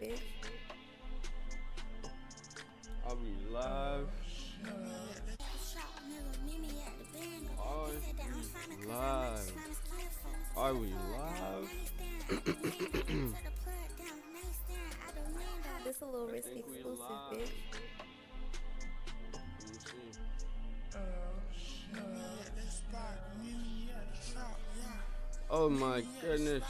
bitch. Are we live? Are we live? Are we live? This a little I risky think we exclusive, live. bitch. Let me see. Oh my goodness.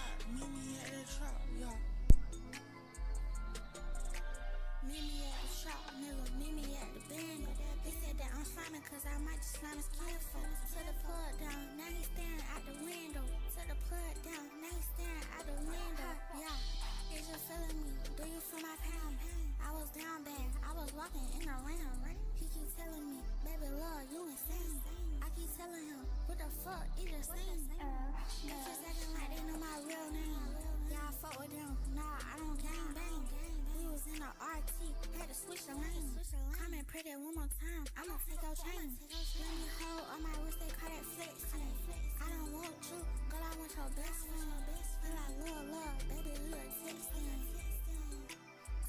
Cause I might just slam his kid for to the plug down. Now he's staring out the window. To the plug down. Now he's staring out the window. Yeah, is you feeling me? Do you feel my pain? I was down bad. I was walking in the rain. He keep telling me, baby, love, you insane. I keep telling him, what the fuck is the same? They just acting like they know my real name. Yeah, I fuck with them. Nah, I don't gang bang. We was in the RT, had to switch the lane. Coming pretty one more time, I'ma take your chain. Let me hold on my wrist, they call that flexing. I don't want you, girl, I want your best friend. Feel like love, baby, who you texting?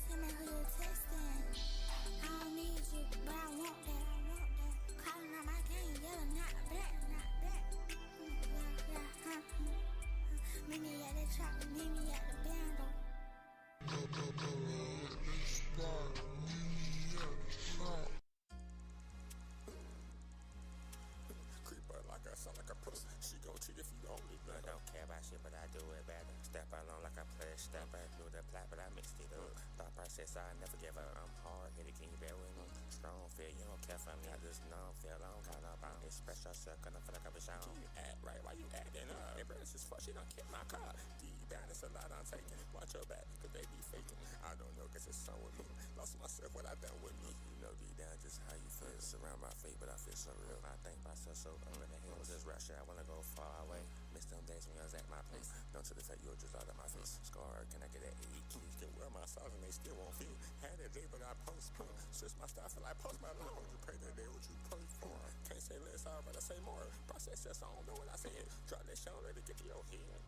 Tell me who you texting. I don't need you, but I want that. Calling out my game, yelling not back. Meet me at the trap, meet me at the bando. Creeper like I sound like a puss. She gon' cheat if you only know. I don't care about shit, but I do it better. Step along like I play a stepper. Knew the plot, but I mixed it up. Thought process, I never give up. I'm hard headed, can you bear with me? Strong feel, you don't care for me. I just know I'm feel on. Count up, I don't express yourself, gonna feel like I'm a show. You act right, why you acting up? Embarrassed as fuck, she done kept my car. Deep down, it's a lot I'm taking. Watch your back, cause they be faking. I don't know, cause it's some with me. Lost myself, what I done with me. You know deep down just how you feel. Surround my feet, but I feel so real. I think myself so under the hills. Just rush it, I wanna go far away. Miss them days when I was at my place. Don't to the fact you were just out of my face. Scar, can I get that 8 keys? Can wear my size and they still won't fit. Had that day, but I postponed. Switch my style, feel like post my love. You pray that day, what you pray for. Can't say less, I'd rather say more. Process just, I don't know what I said. Drop that shit, let it get to your head.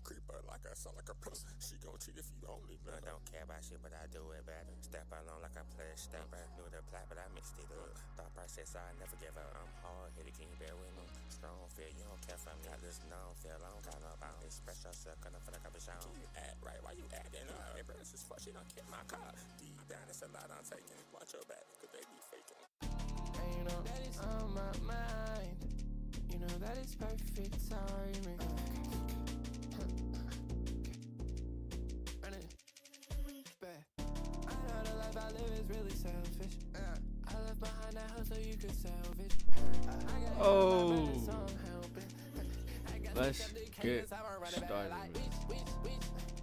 Creeper like I sound like a puss. She gon' cheat if you only know. I don't care about shit, but I do it better. Step along like I play a stepper. Knew the plot, but I mixed it up. Thought process, I never give up. I'm hard headed, can you bear with me? Strong feel, you don't care for me. I just know I'm feel on. Count up, I don't express yourself, gonna feel like I'm a show. You act right, why you acting up? Embarrassed as fuck, she done kept my car. Deep down, it's a lot I'm taking. Watch your back, cause they be faking. And you know that is on my mind. You know that is perfect timing. Running back. I know the life I live is really selfish. I left behind that house so you could salvage. Oh, let's get started.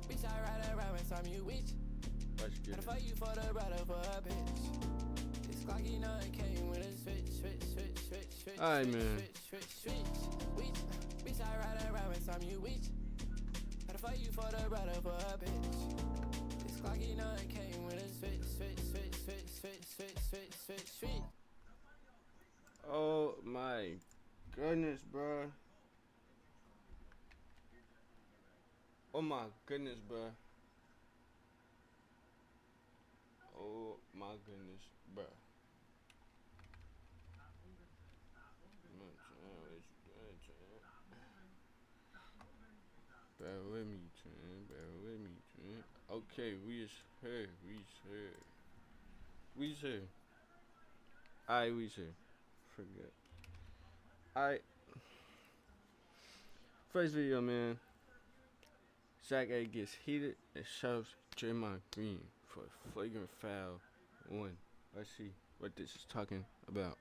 Bitch, I ride around with some you witch. Let's get Gotta it. fight you for the brother for a bitch. This clock, you know it came with a switch. Alright, man. Switch. Bitch, I ride around with some you witch. Gotta fight you for the brother for a bitch. This clock, you know it came with a switch. Oh my goodness, bro. Oh my goodness, bro. Oh my goodness, bro. Bear with me, twin. Okay, we is here. Alright, we here. Forget. Alright. First video, man. Zach A gets heated and shoves Draymond Green for a flagrant foul 1. Let's see what this is talking about.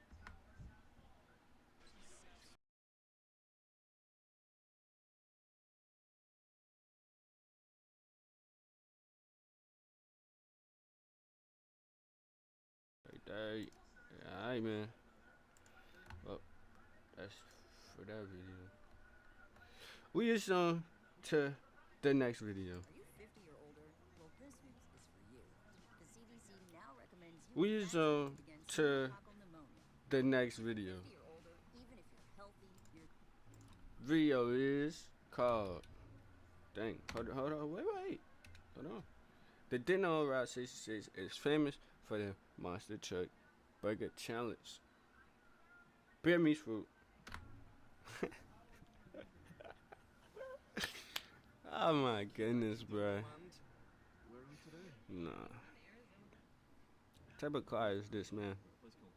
Alright, man. Well, that's for that video. We just on to the next video. Are you 50 or older? Well, this news is for you. The CDC now recommends you We just on against to pneumococcal pneumonia. the next video. 50 or older, even if you're healthy, you're Video is called Dang. Hold on. Wait. Hold on. The dinner on Route 66 is famous for the Monster Truck Burger Challenge. Beer meets fruit. Oh my goodness, bro. Nah. What type of car is this, man?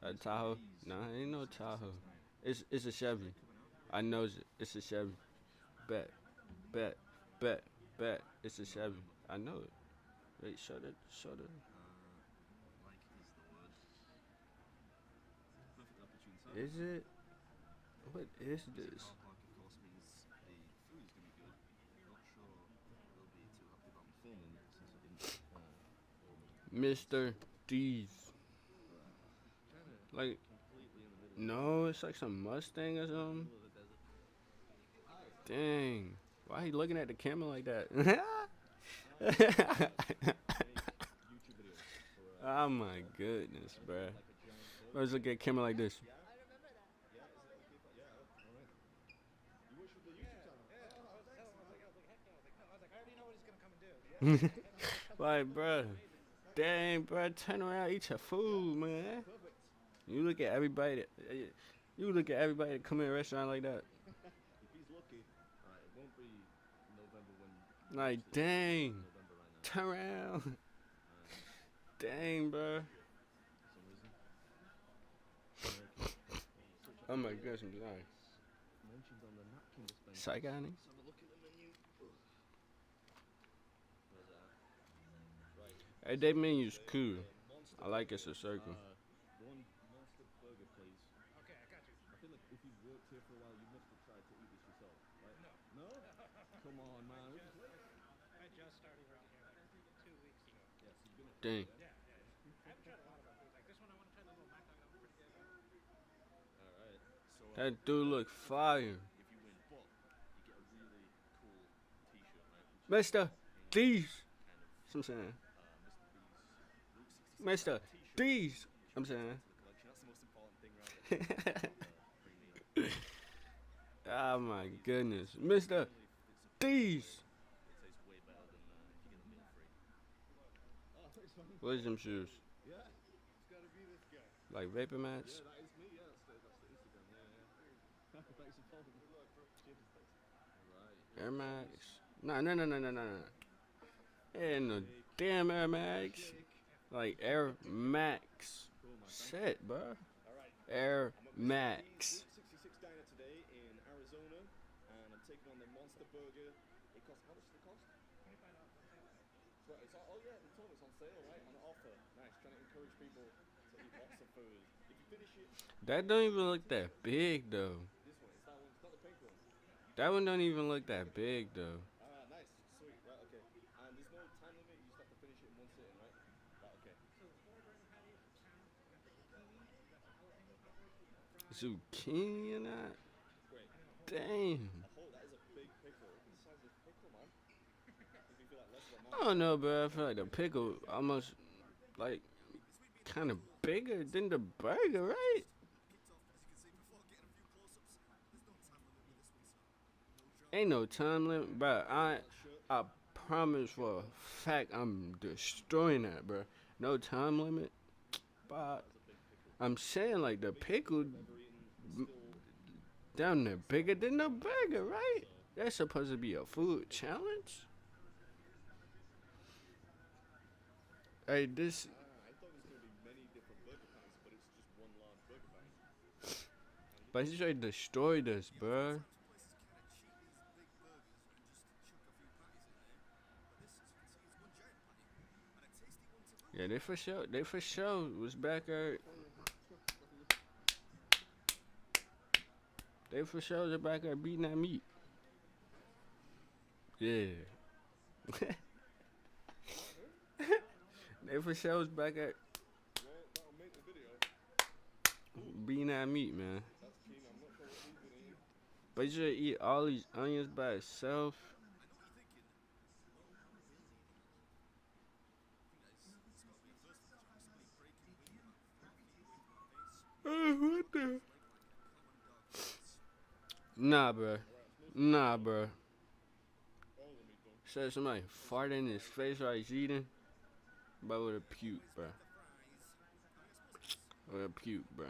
A Tahoe? Nah, ain't no Tahoe. It's a Chevy. I know it's a Chevy. Bet. It's a Chevy. I know it. Wait, show the. Is it? What is this? Mr. D's. Like, no, it's like some Mustang or something. Dang. Why he looking at the camera like that? Oh my goodness, bruh. Let's look at camera like this. Like, bruh. Dang, bruh. Turn around, eat your food, man. You look at everybody that come in a restaurant like that. Like, dang. Turn around. Dang, bro. Oh my goodness, I'm sorry. Psychotic? Hey, that menu's cool. I like it's a circle. Dang. That dude look fire. Mr. D's. I'm saying. Mr. D's. I'm saying. Oh my goodness. Mr. D's. What is them shoes? Like Vapor Max? Air Max? No. Ain't no damn Air Max. Like Air Max. Shit, bro. Air Max. 66 diner today in Arizona, and I'm taking on the Monster Burger. It costs, how much does it cost? $25. Right, it's all, oh yeah, they told me it's on sale, right? On offer. Nice, trying to encourage people to eat lots of food. If you finish it, That don't even look that big though. this one, it's that one, it's not the pink one. That one don't even look that big though. Nice, sweet, right, okay. And there's no time limit, you just have to finish it in one sitting, right? Right, okay. Zucchini in that? Great. Damn. Oh, that is a big pickle. Look at the size of this pickle, man. If you feel like less of a I don't know, bro. I feel like the pickle almost like kind of bigger than the burger, right? Ain't no time limit, bro. I promise for a fact I'm destroying that, bro. No time limit, but I'm saying like the pickle down there bigger than the burger, right? That's supposed to be a food challenge. Hey, this. I thought there was going to be many different burger patties, but it's just one large burger patty. But he straight destroyed us, bro. Yeah, they for sure was back there. They for sure was back there beating that meat. Yeah. They for sure was back there beating that meat, man. But you should eat all these onions by itself. What the? Nah, bro. Said somebody fart in his face while he's eating. But with a puke, bro. With a puke, bro.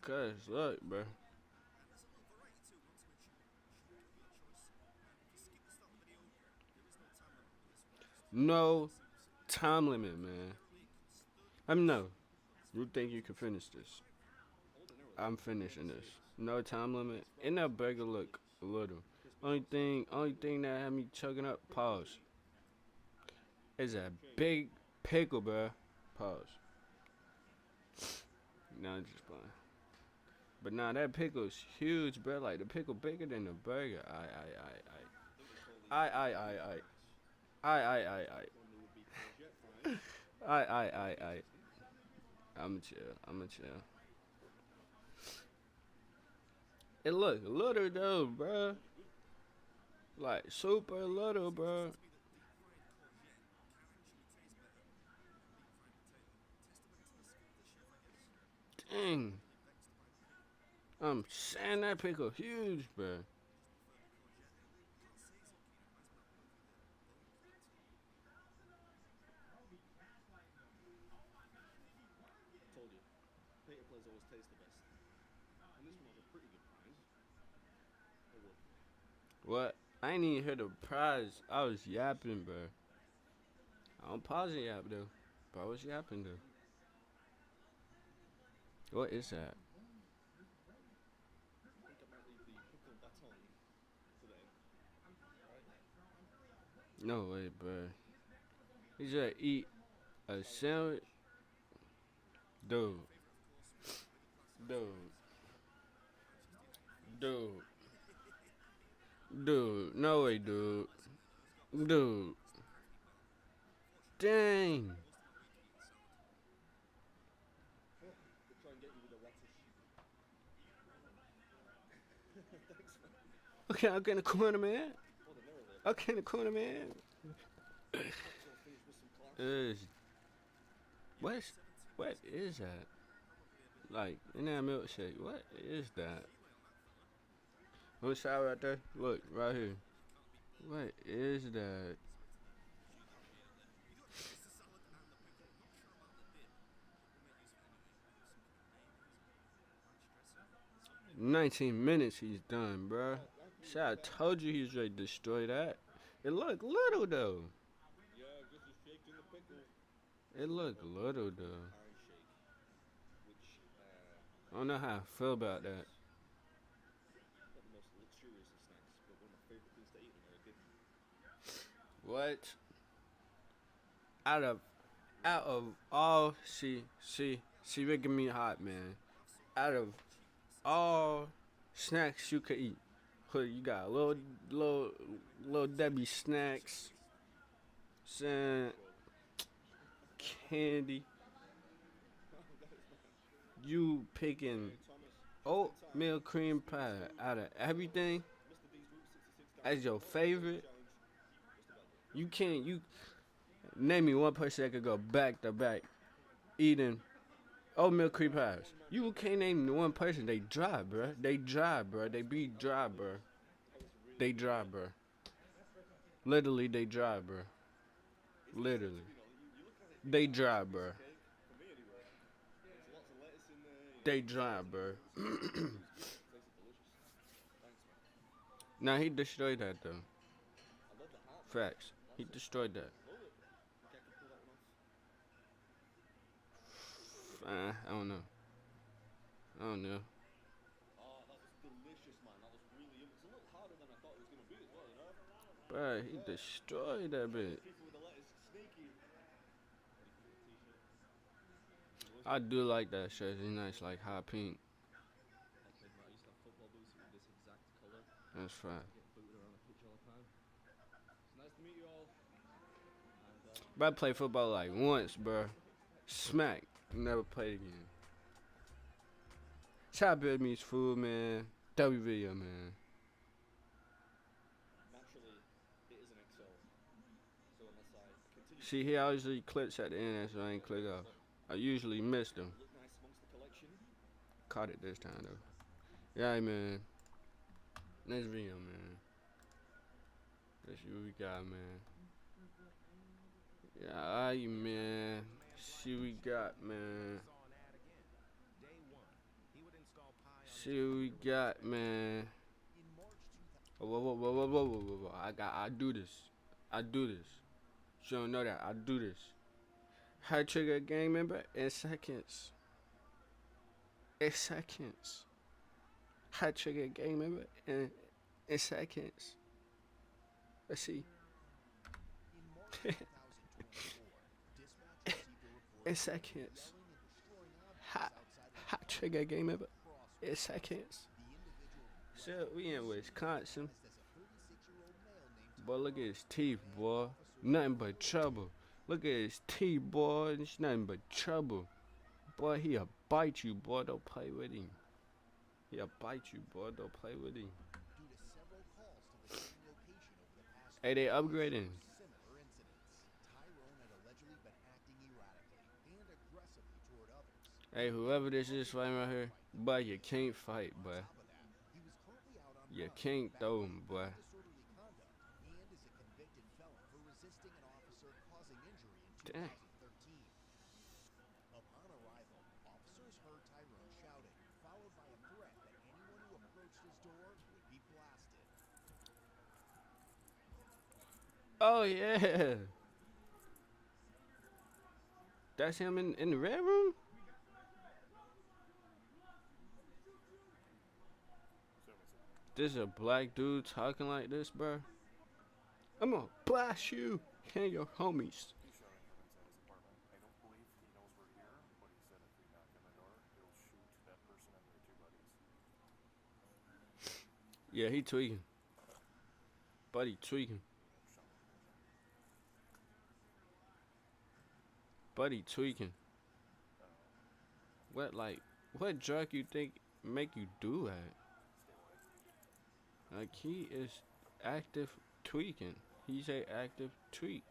Cause look, bro. No time limit, man. No. You think you can finish this? I'm finishing this. No time limit. And that burger look a little. Only thing that had me choking up. Pause. Is a big pickle, bro. Pause. Nah, I'm just playing. But nah, that pickle's huge, bro. Like the pickle bigger than the burger. I'ma chill. It look little though, bro. Like super little, bro. Dang. I'm saying that pickle huge, bro. Told you, Peter plays always taste the best. And this one has a pretty good prize. It would. What? I ain't even hear the prize. I was yapping, bro. I don't pause and yap though. But I was yapping though. What is that? I think I might leave the pickle baton today. No way, bro. He just eat a sandwich. Dude. No way, dude. Dang. We'll try and get you with a radish. Thanks, man. Okay, in the corner, man. Oh, they're never there. Okay, in the corner, man. So I'll finish with some class. What is that? Like, in that milkshake, what is that? On the side right there? Look, right here. What is that? $19 he's done, bruh. See, I told you he's ready to destroy that. It look little, though. Yeah, just a shake in the pickle. It look little, though. Iron shake. Which, I don't know how I feel about that. not the most luxurious of snacks, but one of my favourite things to eat when I was a kid. What? Out of all, see, making me hot, man. Out of all snacks you could eat, you got little Debbie snacks, saying candy. You picking oatmeal cream pie out of everything as your favorite. You name me one person that could go back to back eating oatmeal cream pies. You can't name one person. They dry, bruh. They be dry, bruh. They dry, bruh. Literally, they dry, bruh. Literally. They dry, bruh. They dry, bruh. Nah, he destroyed that, though. Facts. He destroyed that. I don't know. Oh, that was delicious, man. That was really. It's a little harder than I thought it was gonna be as well, you know. Bruh, he destroyed that bit. People with the lettuce, sneaky. I do like that shirt. It's nice, like hot pink. I used to have football boots with this exact colour. That's fine. Get booted around the pitch all the time. It's nice to meet you all. And, But I played football like once, bruh. Smack. Never played again. Chop Bed Meets Food, man. W video, man. naturally, it is an XL. So unless I continue See, he always leave clips at the end, so I ain't click off. I usually miss them. to look nice amongst the collection, Caught it this time, though. Yeah, man. Next video, man. Let's see what we got, man. Yeah, alright, man. See what we got, man. See what we got, man. Whoa. I do this. I do this. You don't know that. I do this. How to trigger a gang member in seconds. In seconds. How to trigger a gang member in seconds. Let's see. In seconds. How trigger a gang member in seconds. So we in Wisconsin. Boy, look at his teeth, boy. Nothing but trouble. Look at his teeth, boy. It's nothing but trouble. Boy, he'll bite you, boy. Don't play with him. He'll bite you, boy. Don't play with him. Hey, they upgrading. Hey, whoever this is fighting right here, boy, you can't fight, boy. You can't throw him, boy. Damn. Upon arrival, officers heard Tyrone shouting, followed by a threat that anyone who approached his door would be blasted. Oh, yeah. That's him in the red room? This is a black dude talking like this, bro. I'm gonna blast you and your homies. Yeah, he tweaking. Buddy tweaking. Buddy tweaking. What drug you think make you do that? Like, he is active tweaking. He's a active tweak.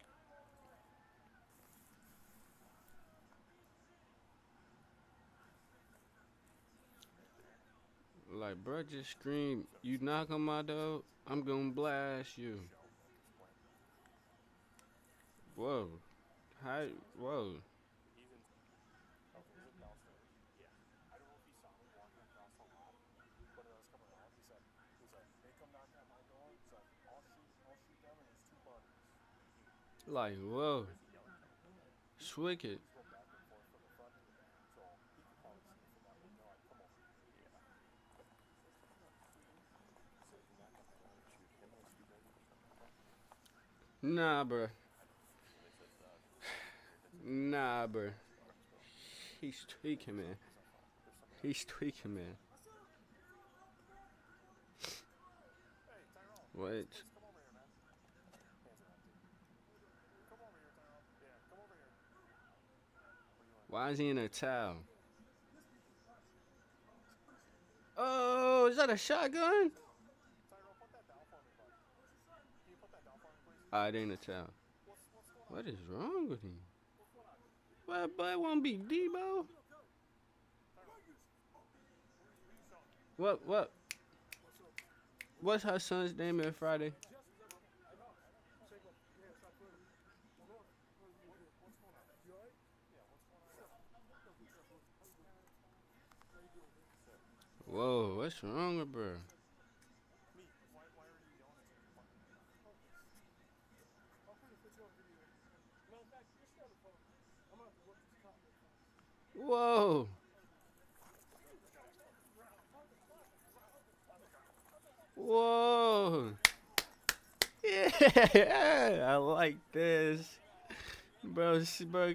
Like, bro, just scream, you knock on my door, I'm gonna blast you. Whoa. Hi, whoa. Like, whoa. Swicked. Nah, bruh. Nah, bruh. He's tweaking, man. He's tweaking, man. What? Why is he in a towel? Oh, is that a shotgun? It ain't a towel. What is wrong with him? What, boy, won't be Debo? What? What's her son's name in Friday? Whoa, what's wrong with bro? Whoa. Whoa. Yeah, I like this. Bro,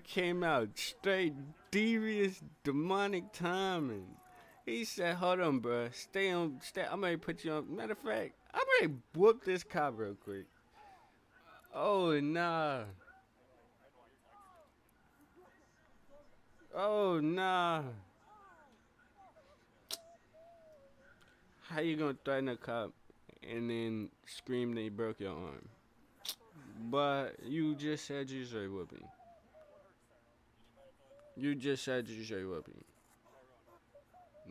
came out straight devious demonic timing. He said, hold on, bro. Stay. I'm ready to put you on. Matter of fact, I'm ready to whoop this cop real quick. Oh, nah. Oh, nah. How you gonna threaten a cop and then scream that he broke your arm? But you just said you straight whooping. You just said you straight whooping.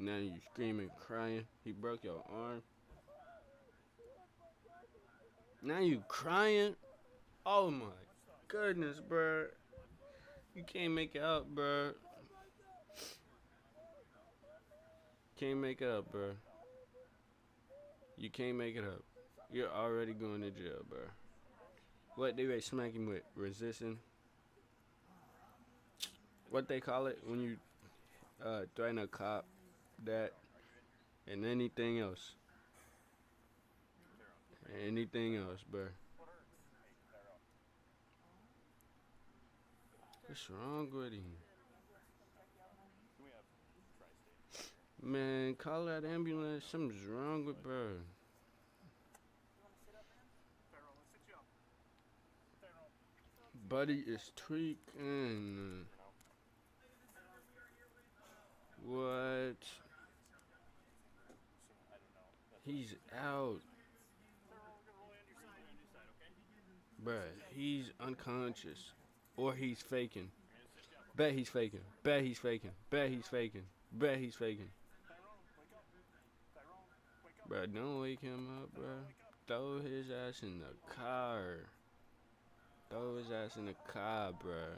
Now you screaming, crying. He broke your arm. Now you crying? Oh my goodness, bro. You can't make it up, bro. Can't make it up, bro. You can't make it up. You're already going to jail, bro. What they smack him with? Resisting? What they call it when you threaten a cop? That and anything else. Anything else, bro. What's wrong with him? Man, call that ambulance. Something's wrong with bro. Buddy is tweaking. What? He's out. Bruh, he's unconscious. Or he's faking. Bet he's faking. Bet he's faking. Bet he's faking. Bet he's faking. Bruh, don't wake him up, bruh. Throw his ass in the car. Throw his ass in the car, bruh.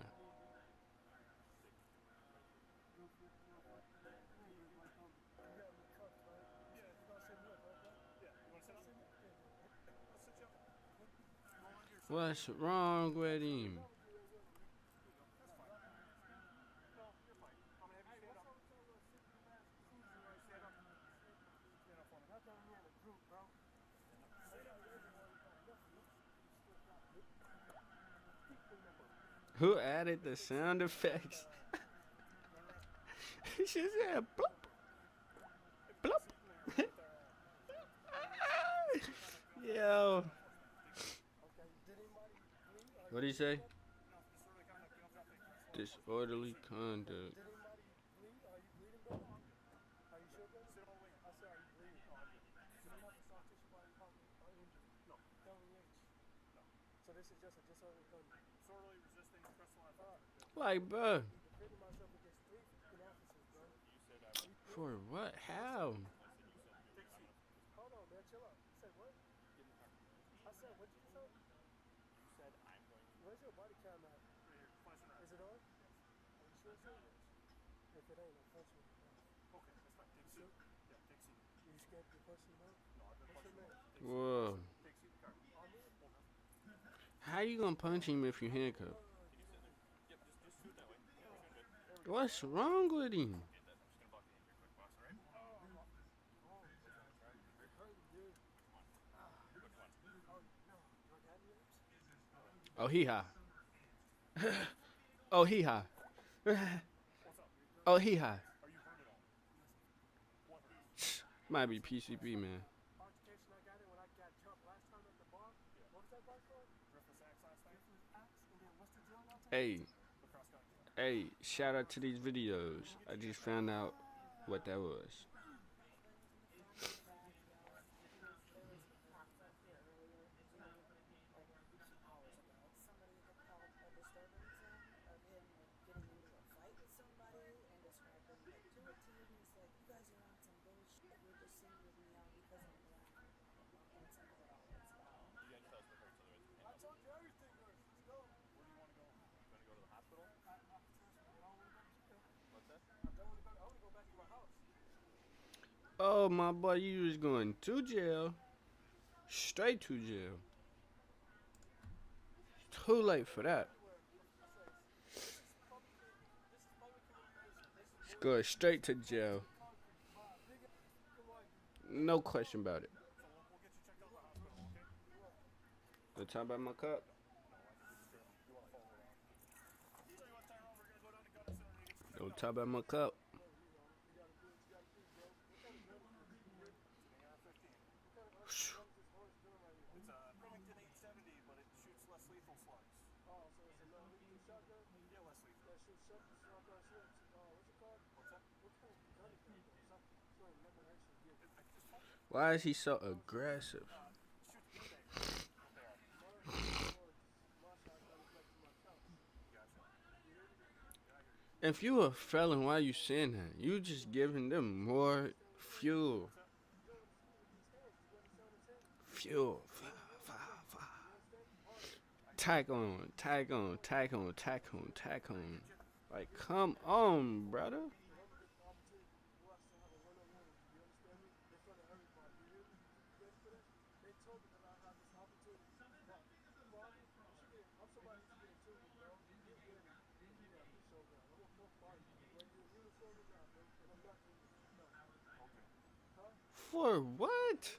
What's wrong with him? Who added the sound effects? She said bloop. Bloop. Yo. What'd he say? Disorderly conduct. Like, bro. For what? How? Whoa. How you gonna punch him if you handcuffed? What's wrong with him? Oh, he high. Oh, he high. Oh, he high. Might be PCP, man. Hey, shout out to these videos. I just found out what that was. Oh, my boy, you was going to jail. Straight to jail. Too late for that. Go straight to jail. No question about it. Don't talk about my cup. Don't talk about my cup. Why is he so aggressive? If you a felon, why you saying that? You just giving them more fuel. Fuel. tack on, tack on, tack on, tack on, tack on. Like, come on, brother. For what?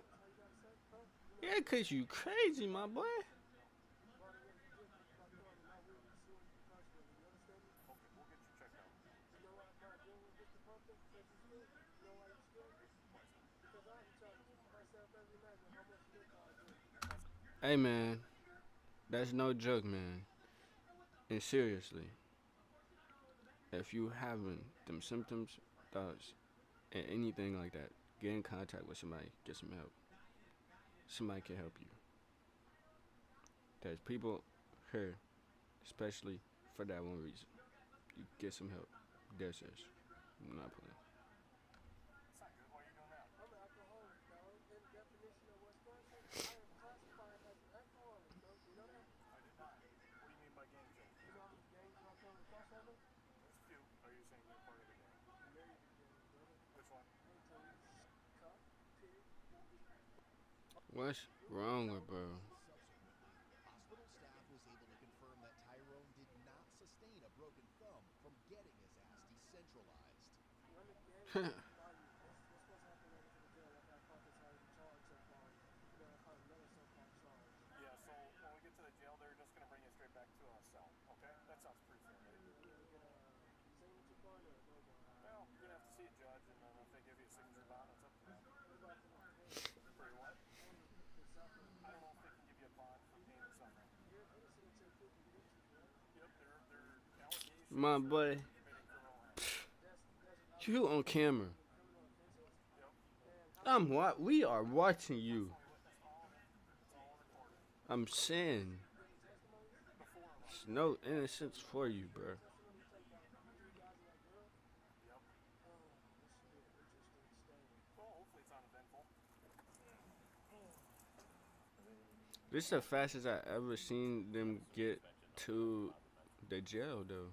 Yeah, 'cause you crazy, my boy. Hey, man. That's no joke, man. And seriously, if you having them symptoms, thoughts, and anything like that, get in contact with somebody, get some help. Somebody can help you. There's people here, especially for that one reason. You get some help. There, sis. I'm not playing. What's wrong with bro? Hospital staff was able to confirm that Tyrone did not sustain a broken thumb from getting his ass decentralized. Yeah, so when we get to the jail, they're just going to bring you straight back to a cell, okay? That sounds pretty fair, right? Well, you're going to have to see a judge, and then if they give you a signature bond, it's up to them. For your what? I don't know if they can give you a bond for pain and suffering. Yep, they're allegations. My boy. You on camera. We are watching you. I'm saying. There's no innocence for you, bro. This is the fastest I ever seen them get to the jail, though.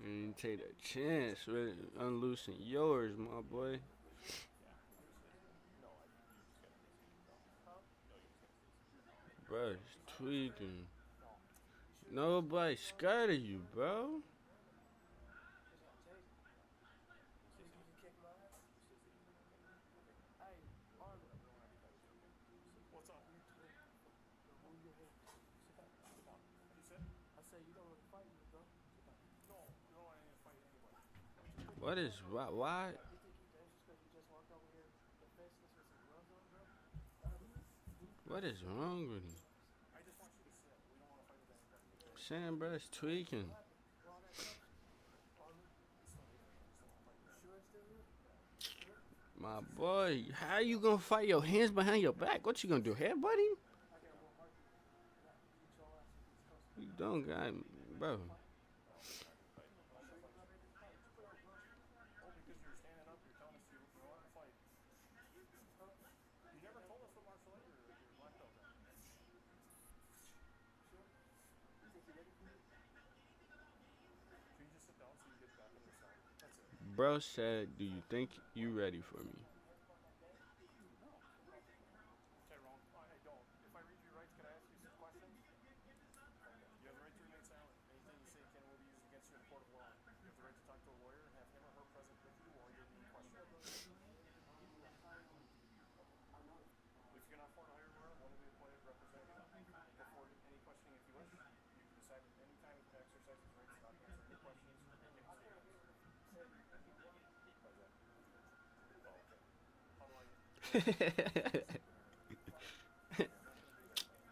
And take a chance with unloosing yours, my boy. Bro, it's tweaking. Nobody's scared of you, bro. What is why? What is wrong with him? Sam, bro, it's tweaking. My boy, how you gonna fight your hands behind your back? What you gonna do, headbutt him? You don't got, bro. Bro said, do you think you ready for me?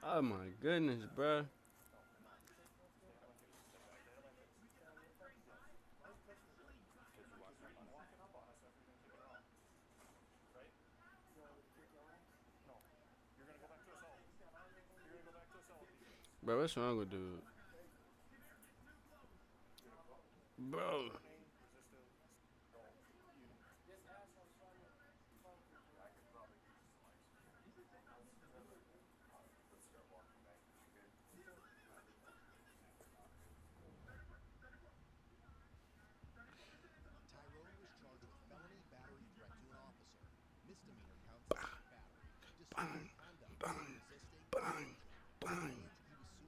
Oh my goodness, bro. Bro, what's wrong with dude? Bro. Tyrone was charged with felony battery threat to an officer. Misdemeanor counts of battery, disorderly conduct, resisting, Bang. Bang.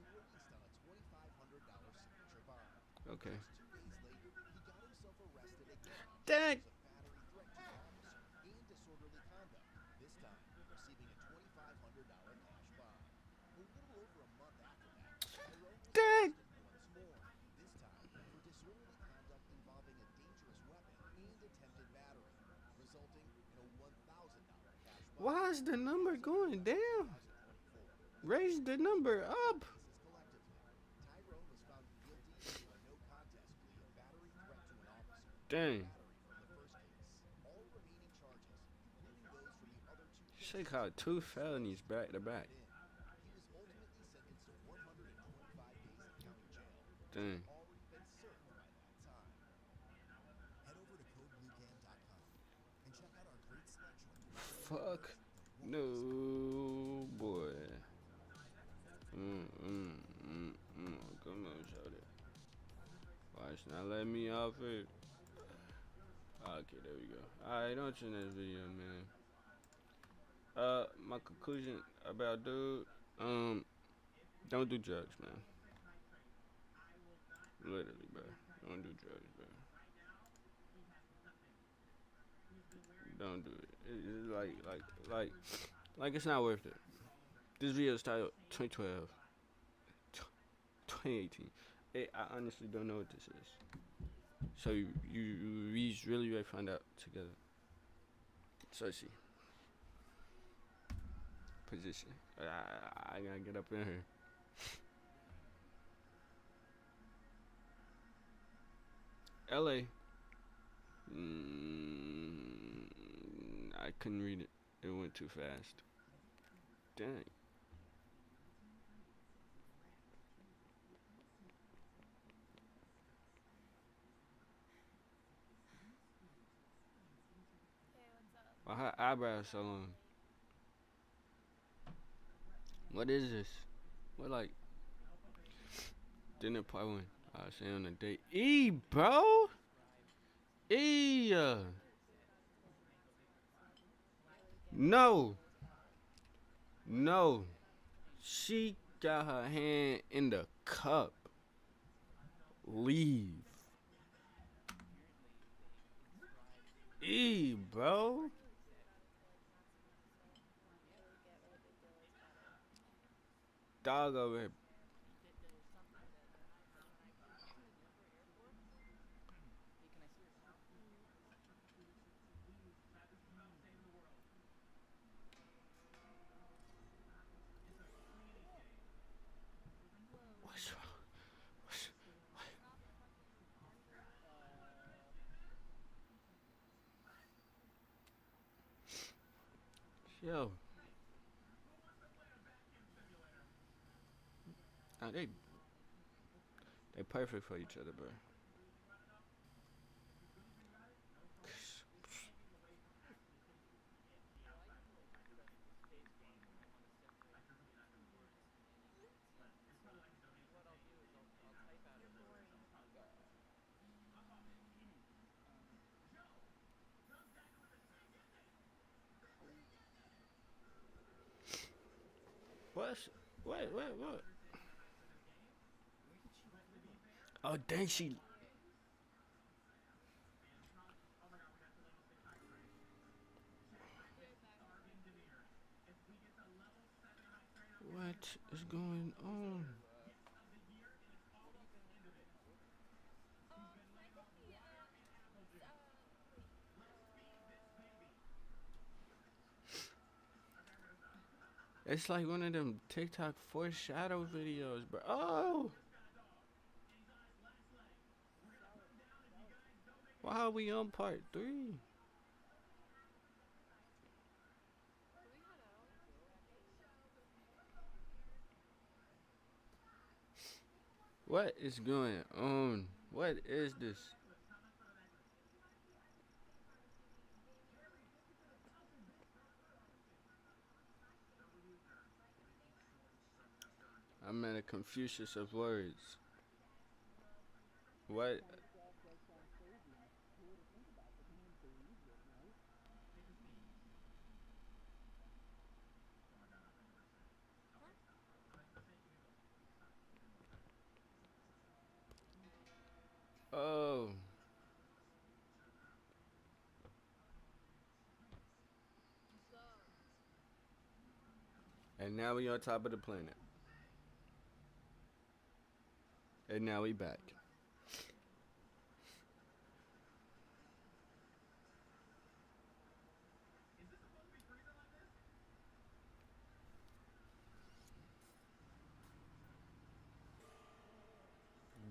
he was soon released on a $2,500 signature bond. Okay. Just 2 days later, he got himself arrested again on Dang. charges of battery threat to an officer and disorderly conduct, this time receiving a $2,500 cash bond. A little over a month after that, Tyrone was Dang. arrested once more, this time for disorderly conduct involving a dangerous weapon and attempted battery, resulting in a $1,000 cash bond. Why is the number going down? 2024. Raise the number up. Cases collectively, Tyrone was found guilty to a no contest plea of battery threat to an officer. Dang. Battery from the first case. All remaining charges, including those from the other 2 cases, Shake out 2 felonies back to back. he was ultimately sentenced to 125 days in county jail. Dang. Already been served by that time. Head over to codebluecam.com and check out our great selection of Fuck. No, boy. Come on, shorty. Watch, now let me off it. Okay, there we go. Alright, don't turn this video, man. My conclusion about dude, don't do drugs, man. Literally, bro. Don't do drugs, bro. Don't do it. It's like it's not worth it. This video is titled 2012, 2018. I honestly don't know what this is. So we really ready to find out together. So see. Position. I gotta get up in here. LA. I couldn't read it. It went too fast. Dang. Why her eyebrows so long? What is this? What like? Dinner part 1. I was saying on a date. Bro. No. No. She got her hand in the cup. Leave. Bro. Dog over here. What's wrong? Yo. Nah, they perfect for each other, bro. What? Oh, dang, she. What is going on? It's like one of them TikTok foreshadow videos, bro. Oh! Why are we on part 3? What is going on? What is this? I'm at a Confucius of words. What? Oh. And now we on top of the planet. And now we back.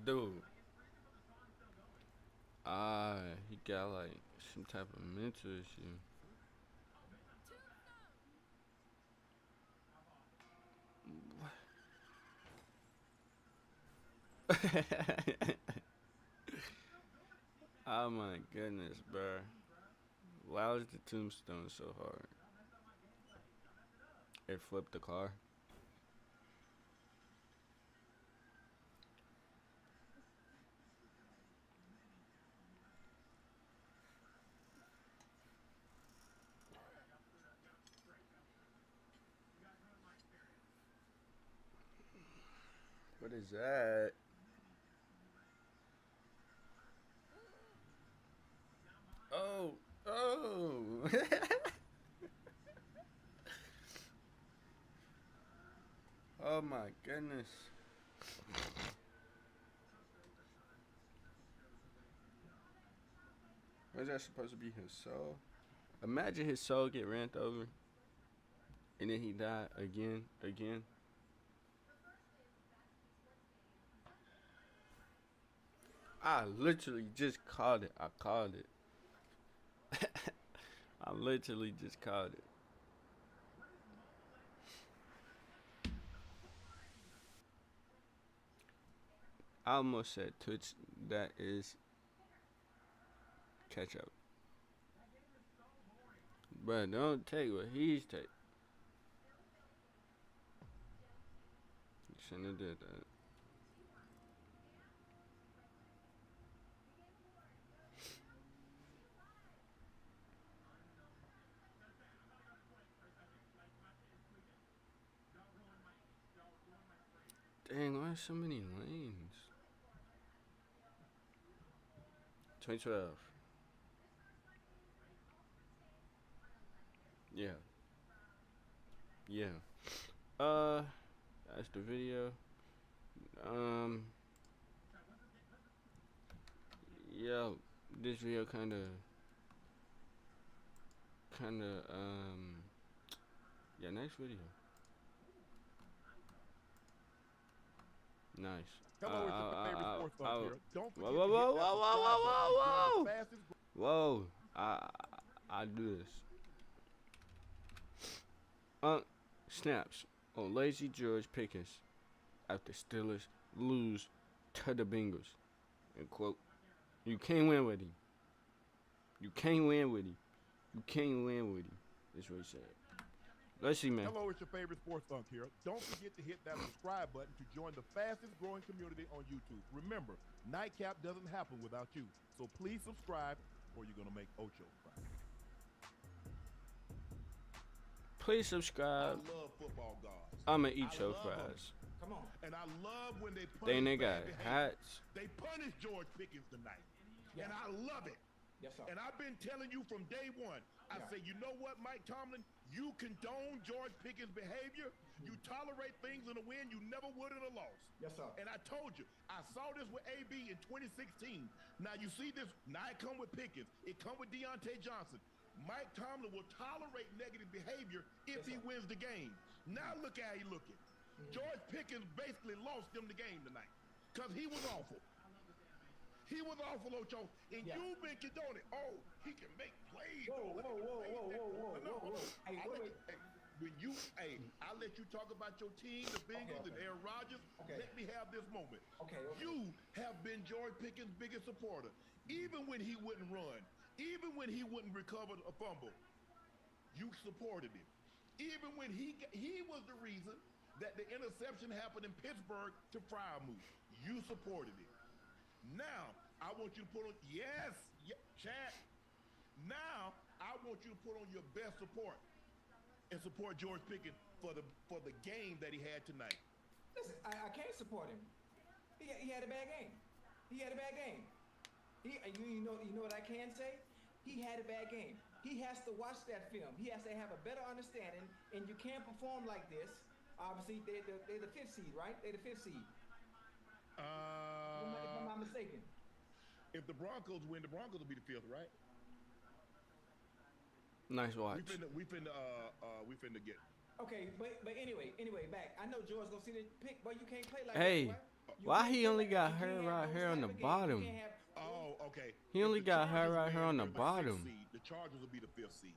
Dude. He got like some type of mental issue. Oh my goodness, bro. Why was the tombstone so hard? It flipped the car. What is that? Oh, oh. Oh my goodness. Was that supposed to be his soul? Imagine his soul get ran over and then he died again. I literally just called it. I called it. I literally just called it. I almost said Twitch. That is catch up. Bruh, don't take what he's taking. You shouldn't have did that. Dang, why so many lanes? 2012. Yeah. That's the video. Yo, this video kinda, yeah, next video. Nice. Hello, it's your favorite sports talk here. Don't forget Whoa, to hit that subscribe button to join the fastest Whoa, I do this. Snaps on lazy George Pickens after Steelers lose to the Bengals. And quote, you can't win with him. You can't win with him. You can't win with him. That's what he said. Let's see, man. Hello, it's your favorite sports thunk here. Don't forget to hit that subscribe button to join the fastest growing community on YouTube. Remember, Nightcap doesn't happen without you. So please subscribe or you're going to make Ocho cry. Please subscribe. I love football guards. I'ma eat your fries. Come on. And I love when they Then they punish got bad hats. behavior. They punished George Pickens tonight. Yeah. And I love it. Yes, sir. And I've been telling you from day one, I say, you know what, Mike Tomlin? You condone George Pickens' behavior. You tolerate things in a win you never would in a loss. Yes, sir. And I told you, I saw this with AB in 2016. Now you see this, now it come with Pickens. It come with Deontay Johnson. Mike Tomlin will tolerate negative behavior if he wins the game. Now look how he looking. George Pickens basically lost them the game tonight because he was awful. He was awful, Ocho, and you've been condoning. Oh, he can make plays. Whoa. Hey, when you, Hey, I let you talk about your team, the Bengals, and Aaron Rodgers. Let me have this moment. You have been George Pickens' biggest supporter. Even when he wouldn't run, even when he wouldn't recover a fumble, you supported him. Even when he was the reason that the interception happened in Pittsburgh to Freiermuth, you supported him. Now, I want you to put on, chat. Now, I want you to put on your best support and support George Pickens for the game that he had tonight. Listen, I can't support him. He had a bad game. He had a bad game. You know what I can say? He had a bad game. He has to watch that film. He has to have a better understanding, and you can't perform like this. Obviously, they're the 5th seed, right? They're the 5th seed. If I'm not mistaken. If the Broncos win, the Broncos will be the 5th, right? Nice watch. We finna get. Okay, but anyway, back. I know George gonna see the pick, but you can't play like Hey, that. why he only got her right here on the bottom? Okay. He only got her right here on the bottom. The Chargers will be the 5th seed.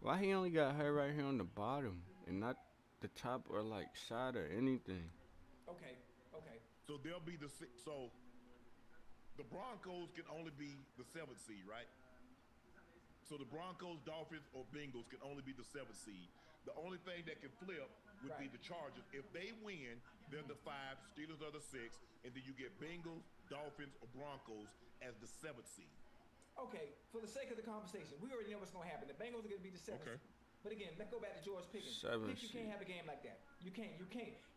Why he only got her right here on the bottom and not the top or like side or anything? Okay. So they'll be so the Broncos can only be the 7th seed, right? So the Broncos, Dolphins, or Bengals can only be the 7th seed. The only thing that can flip would be the Chargers. If they win, they're the 5, Steelers are the 6, and then you get Bengals, Dolphins, or Broncos as the 7th seed. Okay, for the sake of the conversation, we already know what's going to happen. The Bengals are going to be the 7th. Okay. But again, let's go back to George Pickens. You can't have a game like that. You can't.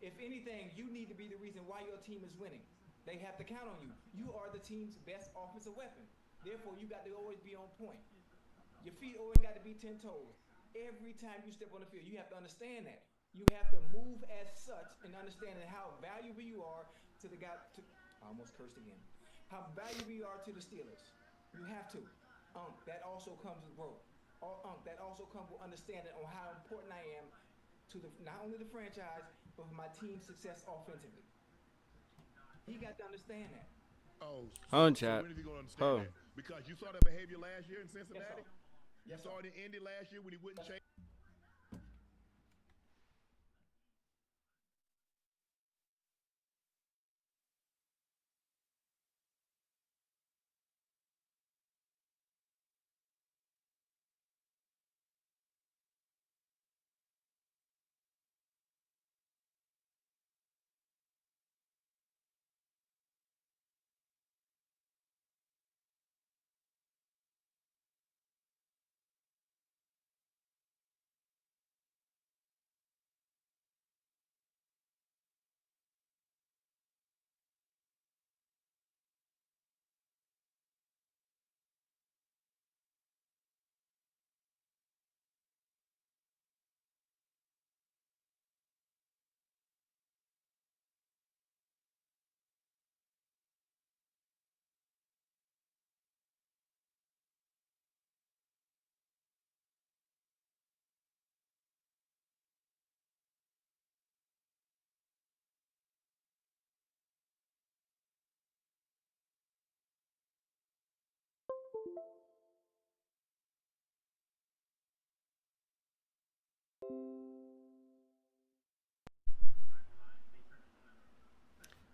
If anything, you need to be the reason why your team is winning. They have to count on you. You are the team's best offensive weapon. Therefore, you got to always be on point. Your feet always got to be 10 toes. Every time you step on the field, you have to understand that. You have to move as such and understanding how valuable you are to the guy. I almost cursed again. How valuable you are to the Steelers. You have to. That also comes with growth. That also comes with understanding on how important I am to not only the franchise, but for my team's success offensively. He got to understand that. When is he gonna understand that? Because you saw that behavior last year in Cincinnati. You saw it in Indy last year when he wouldn't change.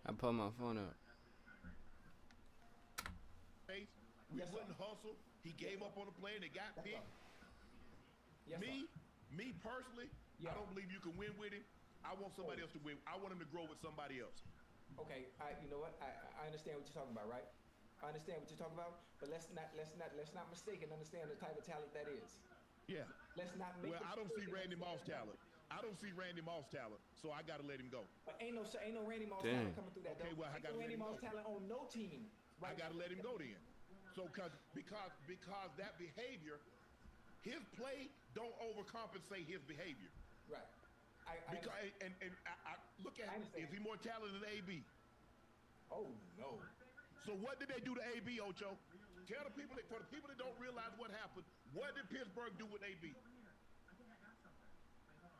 I put my phone up. We wouldn't hustle. He gave up on the play and they got picked. Me personally, I don't believe you can win with him. I want somebody else to win. I want him to grow with somebody else. Okay, you know what? I understand what you're talking about, right? I understand what you're talking about, but let's not mistake and understand the type of talent that is. Yeah. Let's not make. Well, I don't see Randy Moss talent. So I got to let him go. But ain't no Randy Moss talent coming through that. Okay, well, I got to let him go. Randy Moss talent on no team. Right? I got to let him go then. So because that behavior, his play don't overcompensate his behavior. Right. I look at him. Is he more talented than AB? Oh no. So what did they do to AB, Ocho? Tell the people for the people that don't realize what happened. What did Pittsburgh do with AB?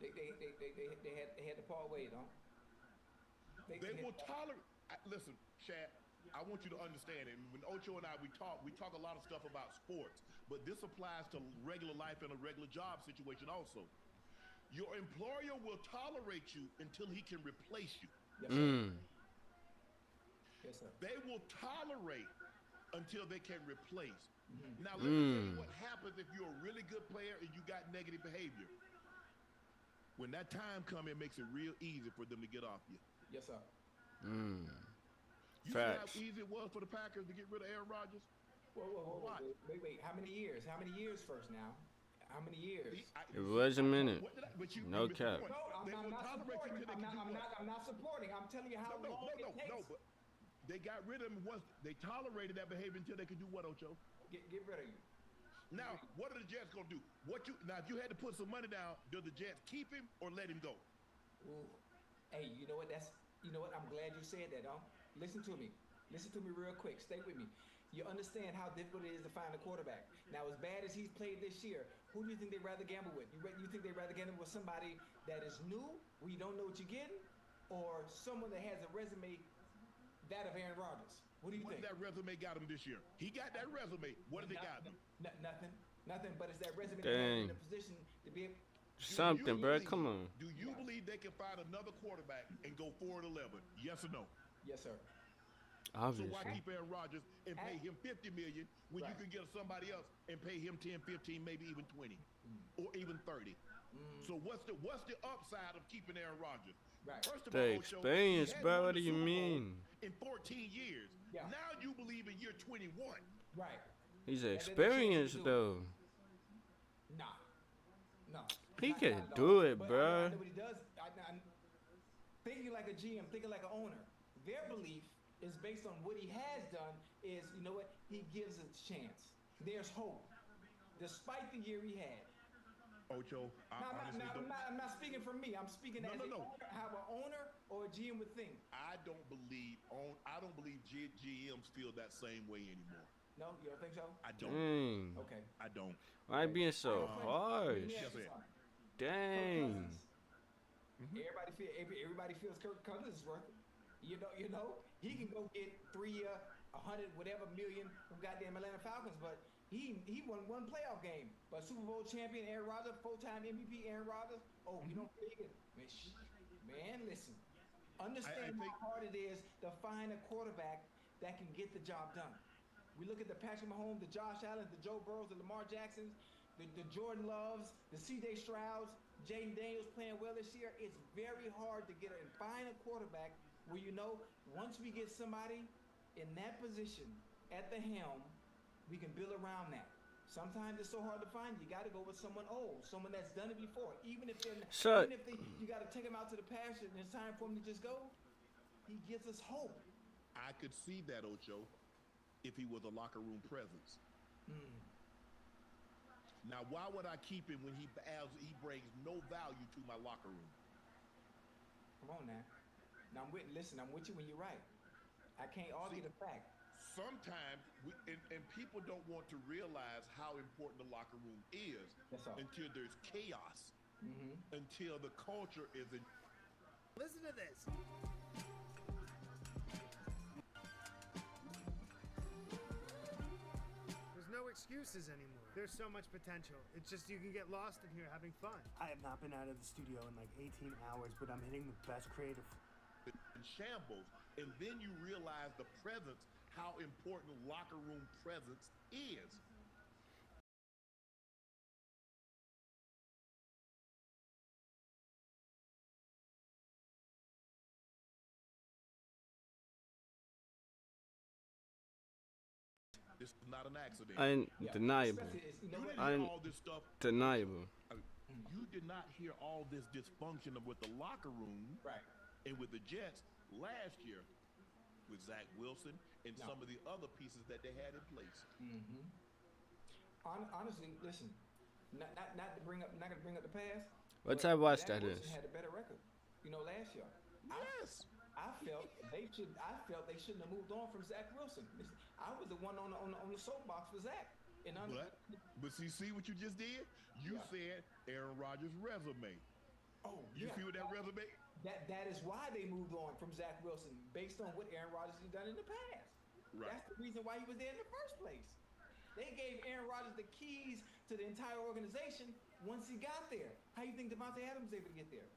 They had to part ways, huh? They will tolerate. Listen, Chad, I want you to understand it. When Ocho and I we talk a lot of stuff about sports, but this applies to regular life and a regular job situation also. Your employer will tolerate you until he can replace you. Yes, sir. Yes, sir. They will tolerate until they can replace. Now, let me tell you what happens if you're a really good player and you got negative behavior. When that time comes, it makes it real easy for them to get off you. Yes, sir. You see how easy it was for the Packers to get rid of Aaron Rodgers? Whoa. Wait. How many years? How many years first now? How many years? It was a minute. No cap. No, I'm not supporting. I'm telling you how long it takes. No, but they got rid of him once. They tolerated that behavior until they could do what, Ocho? Get rid of you. Now, what are the Jets gonna do? Now, if you had to put some money down, do the Jets keep him or let him go? Ooh. Hey, you know what? I'm glad you said that, huh? Listen to me real quick. Stay with me. You understand how difficult it is to find a quarterback. Now, as bad as he's played this year, who do you think they'd rather gamble with? You think they'd rather gamble with somebody that is new, where you don't know what you're getting, or someone that has a resume that of Aaron Rodgers? What do you think? What that resume got him this year? He got that resume. What did they got him? Nothing. But it's that resume that has him in a position to be able. Something, bro. Come on. Do you believe they can find another quarterback and go 4-11? Yes or no? Yes, sir. Obviously. So why keep Aaron Rodgers and pay him $50 million when you can get somebody else and pay him 10, 15, maybe even 20, or even 30? So what's the upside of keeping Aaron Rodgers? Right. First of The all, experience, bro. What do you mean? In 14 years. Yeah. Now you believe in year 21. Right. He's experienced though. No. He can do it, but bro. I know what he does. I'm thinking like a GM, thinking like an owner. Their belief is based on what he has done. Is, you know what? He gives a chance. There's hope, despite the year he had. Ocho, I'm not speaking for me. I'm speaking as an owner, how an owner or a GM would think. I don't believe GMs feel that same way anymore. No, you don't think so? I don't. Okay. I don't. Why being so harsh? Dang. Everybody feels Kirk Cousins is worth it. You know, he can go get 3 100 whatever million from goddamn Atlanta Falcons, but he won one playoff game. But Super Bowl champion Aaron Rodgers, 4-time MVP Aaron Rodgers. Oh, you don't think it? Man, listen. Understand how hard it is to find a quarterback that can get the job done. We look at the Patrick Mahomes, the Josh Allen, the Joe Burrows, the Lamar Jacksons, the Jordan Loves, the C.J. Strouds, Jaden Daniels playing well this year. It's very hard to get and find a quarterback where you know once we get somebody in that position at the helm, we can build around that. Sometimes it's so hard to find. You got to go with someone old, someone that's done it before. Even if you got to take them out to the pasture and it's time for them to just go. He gives us hope. I could see that, Ocho, if he was a locker room presence. Now, why would I keep him when he brings no value to my locker room? Come on now. Now I'm with you when you're right. I can't argue the fact. Sometimes and people don't want to realize how important the locker room is until there's chaos, until the culture is in. Listen to this. There's no excuses anymore. There's so much potential. It's just you can get lost in here having fun. I have not been out of the studio in like 18 hours, but I'm hitting the best creative in shambles, and then you realize the presence, how important locker room presence is. This is not an accident. Undeniable. Undeniable. You did not hear all this dysfunction with the locker room and with the Jets last year with Zach Wilson and some of the other pieces that they had in place. Honestly, listen, not to bring up the past. What type of watch that is? Had a better record, last year. Yes. I felt they shouldn't have moved on from Zach Wilson. I was the one on the soapbox for Zach. But see what you just did? You said Aaron Rodgers' resume. Oh, you see what that resume? That is why they moved on from Zach Wilson, based on what Aaron Rodgers has done in the past. Right. That's the reason why he was there in the first place. They gave Aaron Rodgers the keys to the entire organization once he got there. How do you think Devontae Adams was able to get there?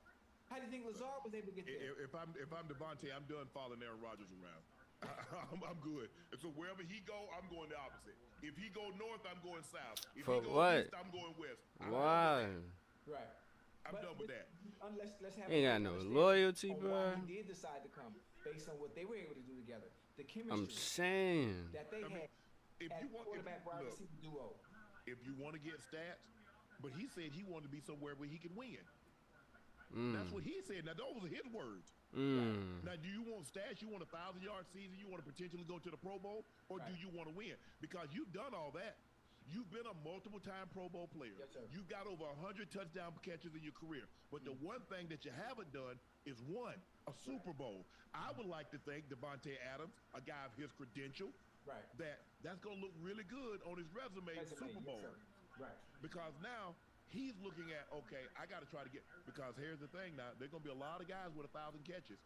How do you think Lazard was able to get there? If I'm Devontae, I'm done following Aaron Rodgers around. I'm good. And so wherever he go, I'm going the opposite. If he go north, I'm going south. If For he go what? east, I'm going west. Why? Right. I'm done with that. Let's have Ain't got no loyalty, on bro. why he did decide to come based on what they were able to do together. The chemistry I'm saying. that they had If as you want, quarterback wide receiver duo. if you want to get stats, but he said he wanted to be somewhere where he could win. That's what he said. Now those are his words. Now, do you want stats? You want a 1,000-yard season? You want to potentially go to the Pro Bowl, or do you want to win? Because you've done all that. You've been a multiple-time Pro Bowl player. Yes, sir. You've got over 100 touchdown catches in your career. But the one thing that you haven't done is won a Super Bowl. I would like to think Devontae Adams, a guy of his credential, that's going to look really good on his resume in the Super Bowl. Right. Because now he's looking at, okay, I got to try to get, because here's the thing now, there's going to be a lot of guys with 1,000 catches.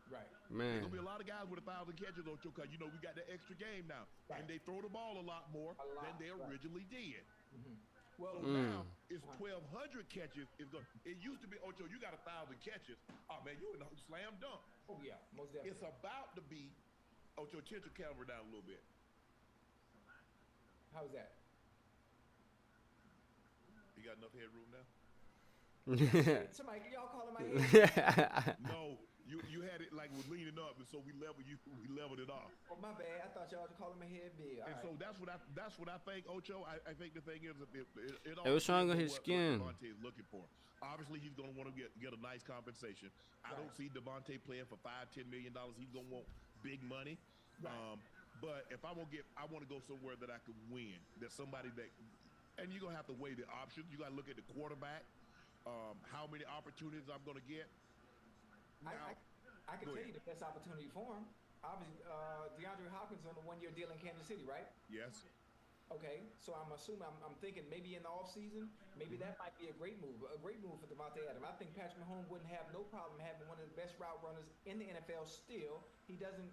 Right. Man. There's going to be a lot of guys with 1,000 catches, Ocho, because, you know, we got that extra game now. Right. And they throw the ball a lot more than they originally did. Well, So now it's 1,200 catches. It used to be, Ocho, you got 1,000 catches. Oh, man, you in the slam dunk. Oh, yeah, most definitely. It's about to be, Ocho, tilt your camera down a little bit. How's that? You got enough headroom now? Somebody, y'all calling my head? No, you had it like was leaning up, and so we leveled it off. Oh, my bad. I thought y'all was calling my head big. All And right. so that's what I think, Ocho. I think the thing is, it all Hey, what's wrong with depends his on skin? what Devontae is looking for. Obviously, he's going to want to get a nice compensation. I don't see Devontae playing for $5-10 million. He's going to want big money. But if I want to go somewhere that I can win. That somebody that, and you're gonna have to weigh the options. You got to look at the quarterback. How many opportunities I'm going to get. Now, I can tell you the best opportunity for him. Obviously, DeAndre Hopkins on a one-year deal in Kansas City, right? Yes. Okay, so I'm assuming, I'm thinking maybe in the offseason, maybe that might be a great move for Devontae Adams. I think Patrick Mahomes wouldn't have no problem having one of the best route runners in the NFL still. He doesn't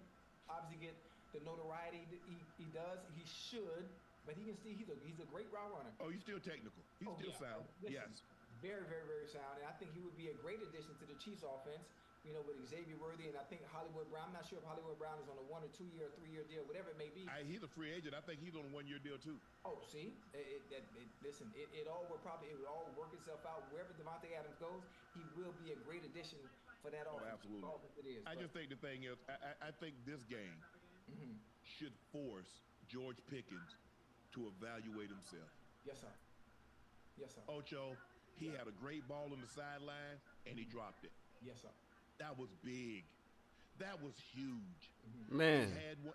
obviously get the notoriety that he does. He should, but he can still, he's a great route runner. Oh, he's still technical. He's still sound. Listen, Yes. Very, very, very sound. And I think he would be a great addition to the Chiefs offense, you know, with Xavier Worthy and I think Hollywood Brown. I'm not sure if Hollywood Brown is on a 1 or 2 year or 3 year deal, whatever it may be. He's a free agent. I think he's on a 1 year deal too. Oh, see, listen, it all will work itself out. Wherever Devontae Adams goes, he will be a great addition for that offense. Absolutely. It is, I just think the thing is, I think this game should force George Pickens to evaluate himself. Yes, sir. Yes, sir. Ocho, he had a great ball on the sideline, and he dropped it. Yes, sir. That was big. That was huge. Man. He had one,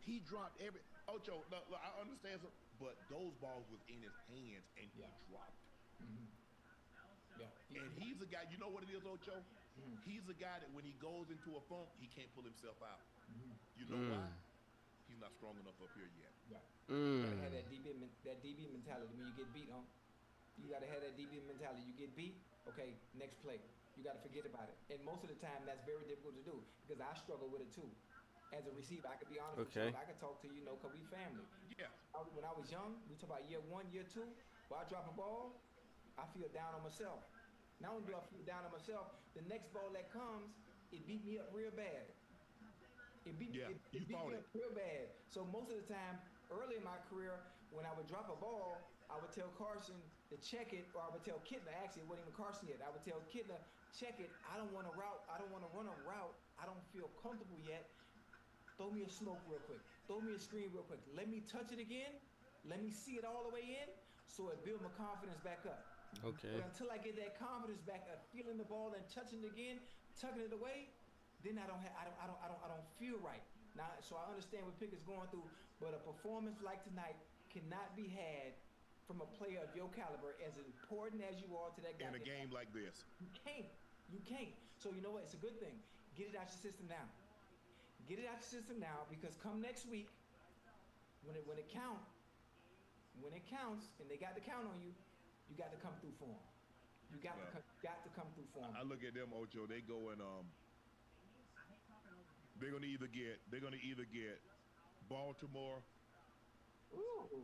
he dropped every. Ocho, look, I understand, but those balls was in his hands, and he dropped. Yeah. And he's a guy. You know what it is, Ocho? He's a guy that when he goes into a funk, he can't pull himself out. You know why? He's not strong enough up here yet. Right. You gotta have that DB mentality when you get beat, huh? You gotta have that DB mentality. You get beat, okay, next play. You gotta forget about it. And most of the time, that's very difficult to do because I struggle with it too. As a receiver, I could be honest with you. I could talk to you, because we family. Yeah. When I was young, we talk about year 1, year 2. When I drop a ball, I feel down on myself. Not only do I feel down on myself, the next ball that comes, it beat me up real bad. It beat me up real bad. So most of the time, early in my career, when I would drop a ball, I would tell Carson to check it, or I would tell Kittner, actually it wasn't even Carson yet. I would tell Kittner, check it. I don't want to run a route. I don't feel comfortable yet. Throw me a smoke real quick. Throw me a screen real quick. Let me touch it again. Let me see it all the way in, so it builds my confidence back up. Okay. But until I get that confidence back up, feeling the ball and touching it again, tucking it away, then I don't feel right. Now, so I understand what Pickett's going through, but a performance like tonight cannot be had from a player of your caliber, as important as you are to that guy. In a game like this. You can't. So you know what? It's a good thing. Get it out your system now. Get it out your system now, because come next week, when it counts, and they got to count on you, you got to come through for them. You got to come through for them. I look at them, Ocho. They go and they're gonna either get Baltimore. Ooh.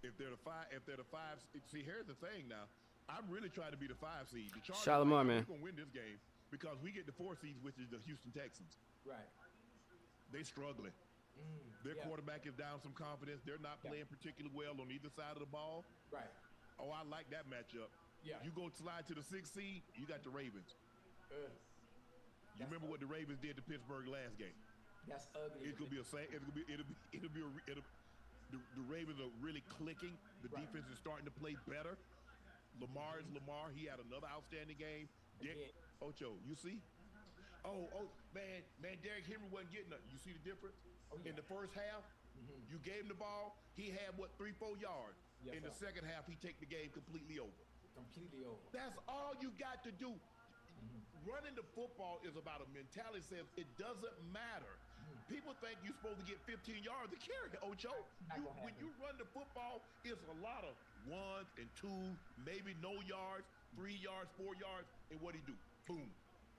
If they're the five, see, here's the thing now. I'm really trying to be the 5 seed. The Chargers, Shalimar, man. We're gonna win this game because we get the 4 seeds, which is the Houston Texans. Right. They struggling. Their quarterback is down some confidence. They're not playing particularly well on either side of the ball. Right. Oh, I like that matchup. Yeah. You go slide to the 6th seed, you got the Ravens. You remember what the Ravens did to Pittsburgh last game? That's ugly. It could be a same. The Ravens are really clicking. The defense is starting to play better. Lamar is Lamar. He had another outstanding game. Ocho, you see? Oh, man, Derrick Henry wasn't getting nothing. You see the difference? In the first half, you gave him the ball. He had, 3-4 yards. Yes, in the second half, he take the game completely over. That's all you got to do. Running the football is about a mentality that says it doesn't matter. People think you're supposed to get 15 yards to carry, Ocho. When you run the football, it's a lot of 1 and 2, maybe no yards, 3 yards, 4 yards. And what do you do? Boom,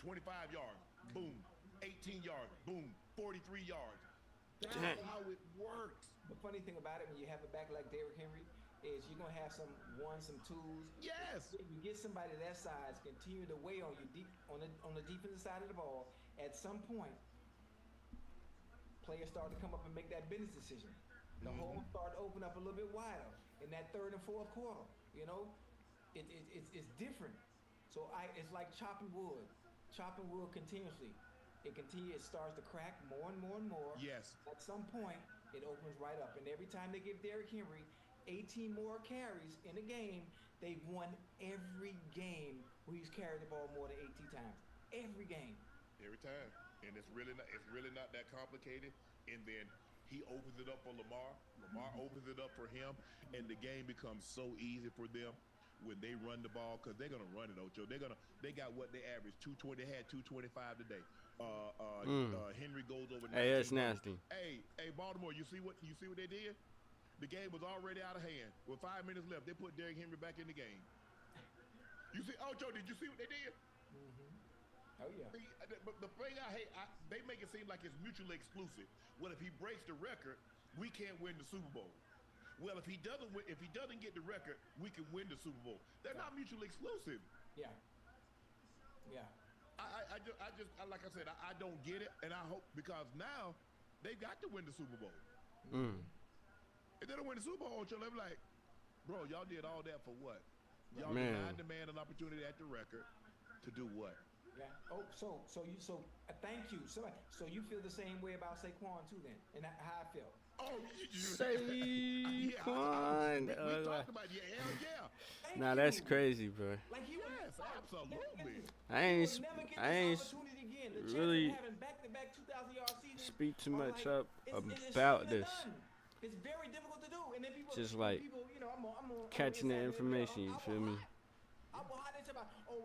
25 yards. Boom, 18 yards. Boom, 43 yards. That's how it works. The funny thing about it, when you have a back like Derrick Henry, is you're gonna have some 1s, some 2s. Yes. If you get somebody that size, continue to weigh on you on the defensive side of the ball. At some point, players start to come up and make that business decision. The hole start to open up a little bit wider in that 3rd and 4th quarter. You know, it's different. So it's like chopping wood continuously. It starts to crack more and more and more. Yes. At some point, it opens right up. And every time they give Derrick Henry 18 more carries in a game, they've won every game where he's carried the ball more than 18 times. Every game. Every time. And it's really not that complicated. And then he opens it up for Lamar. Lamar opens it up for him. And the game becomes so easy for them when they run the ball, because they're gonna run it, Ocho. They got what they average 220. They had 225 today. Henry goes over. Hey, that's nasty. Hey, Baltimore, you see what they did? The game was already out of hand. With 5 minutes left, they put Derrick Henry back in the game. You see, Ocho, did you see what they did? Oh yeah. But the thing I hate, they make it seem like it's mutually exclusive. Well, if he breaks the record, we can't win the Super Bowl. Well, if he doesn't get the record, we can win the Super Bowl. They're not mutually exclusive. Yeah. Yeah. I just like I said, I don't get it, and I hope, because now they've got to win the Super Bowl. If they don't win the Super Bowl, they'll be like, bro, y'all did all that for what? Y'all denied the man an opportunity at the record to do what? Yeah. Oh, so thank you. So you feel the same way about Saquon too, then, and how I feel. Oh, Saquon. We talked about yeah. Nah, that's crazy, bro. Like he was, yes, absolutely. I ain't really back-to-back 2,000-yard seasons. Speak too much up it's about this. It's very difficult to do, and then people just like catching the information. You feel me?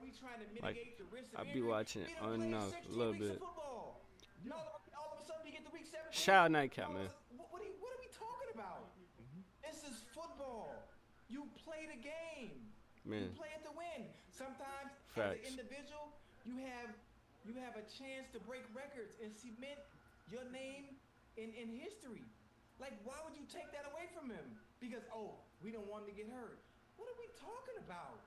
We trying to like mitigate the risk I be watching it on and off a little bit. All of a sudden you get to week 17. Shout out Nightcap, man. What are we talking about? This is football. You play the game. Man. You play it to win. Sometimes Facts. as an individual, you have a chance to break records and cement your name in history. Like, why would you take that away from him? Because we don't want him to get hurt. What are we talking about?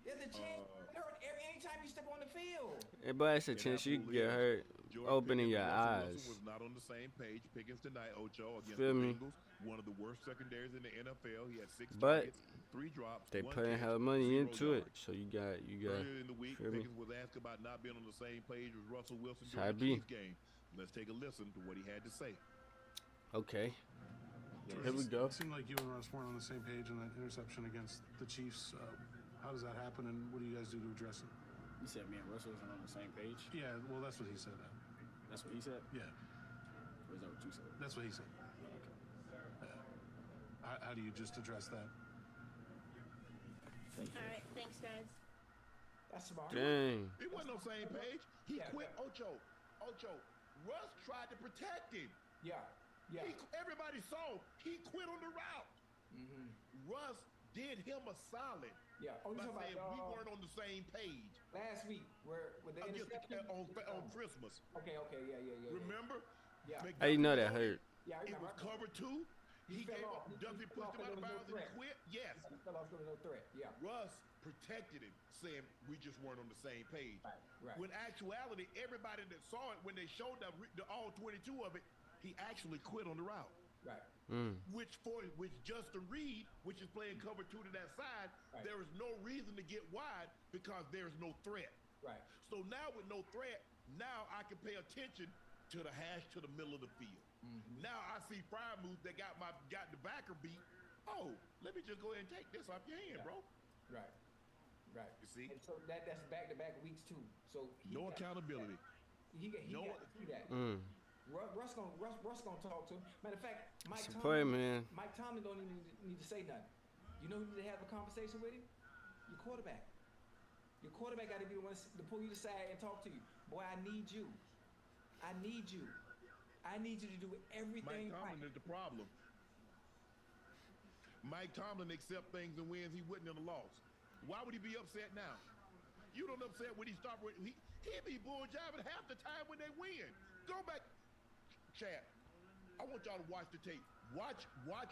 There's a chance you get hurt anytime you step on the field. But it's a chance you can get hurt opening your eyes. Wilson was not on the same page. Pickens tonight, Ocho, against Feel the me? Bengals. One of the worst secondaries in the NFL. He had 6 But targets, 3 drops. They 1 putting catch, hella money 0 into it, yards. so you got. Earlier in the week, feel me? Pickens was asked about not being on the same page with Russell Wilson That's how during it the be. Chiefs game. Let's take a listen to what he had to say. Okay. Here we go. It seemed like you and Russ weren't on the same page on that interception against the Chiefs. How does that happen, and what do you guys do to address it? You said me and Russell wasn't on the same page? Yeah, well, that's what he said. That's what he said? Yeah. Or is that what you said? That's what he said. Okay. How do you just address that? Thank you. All right, thanks, guys. That's smart. Dang. He wasn't on the same page. He quit. Ocho. Russ tried to protect him. Yeah. Everybody saw he quit on the route. Russ did him a solid. Yeah. By saying we weren't on the same page. Last week, where the interception on Christmas. Okay. Yeah. Remember? Yeah. How you know that hurt? Yeah, I It remember. was cover 2. He gave fell up. off. Duffy He fell pushed him off out of 'cause there was bounds no and he threat. quit. Yes. He fell off because there was no threat. Yeah. Russ protected him, saying we just weren't on the same page. Right. When actuality, everybody that saw it, when they showed the all 22 of it, he actually quit on the route. Right. Which Justin Reed, which is playing cover 2 to that side, there is no reason to get wide because there's no threat. Right. So now with no threat, now I can pay attention to the hash to the middle of the field. Now I see Freiermuth that got the backer beat. Oh, let me just go ahead and take this off your hand, bro. Right. Right. You see? And so that's back-to-back weeks too. So No accountability. He got to see that. Russ gonna talk to him. Matter of fact, Mike Tomlin don't even need to say nothing. You know who need to have a conversation with him? Your quarterback. Your quarterback got to be the one to pull you aside and talk to you. Boy, I need you. I need you. I need you to do everything Mike Tomlin right. is the problem. Mike Tomlin accepts things and wins. He wouldn't have lost. Why would he be upset now? You don't upset when he start. He be bull jiving half the time when they win. Go back, chat. I want y'all to watch the tape. Watch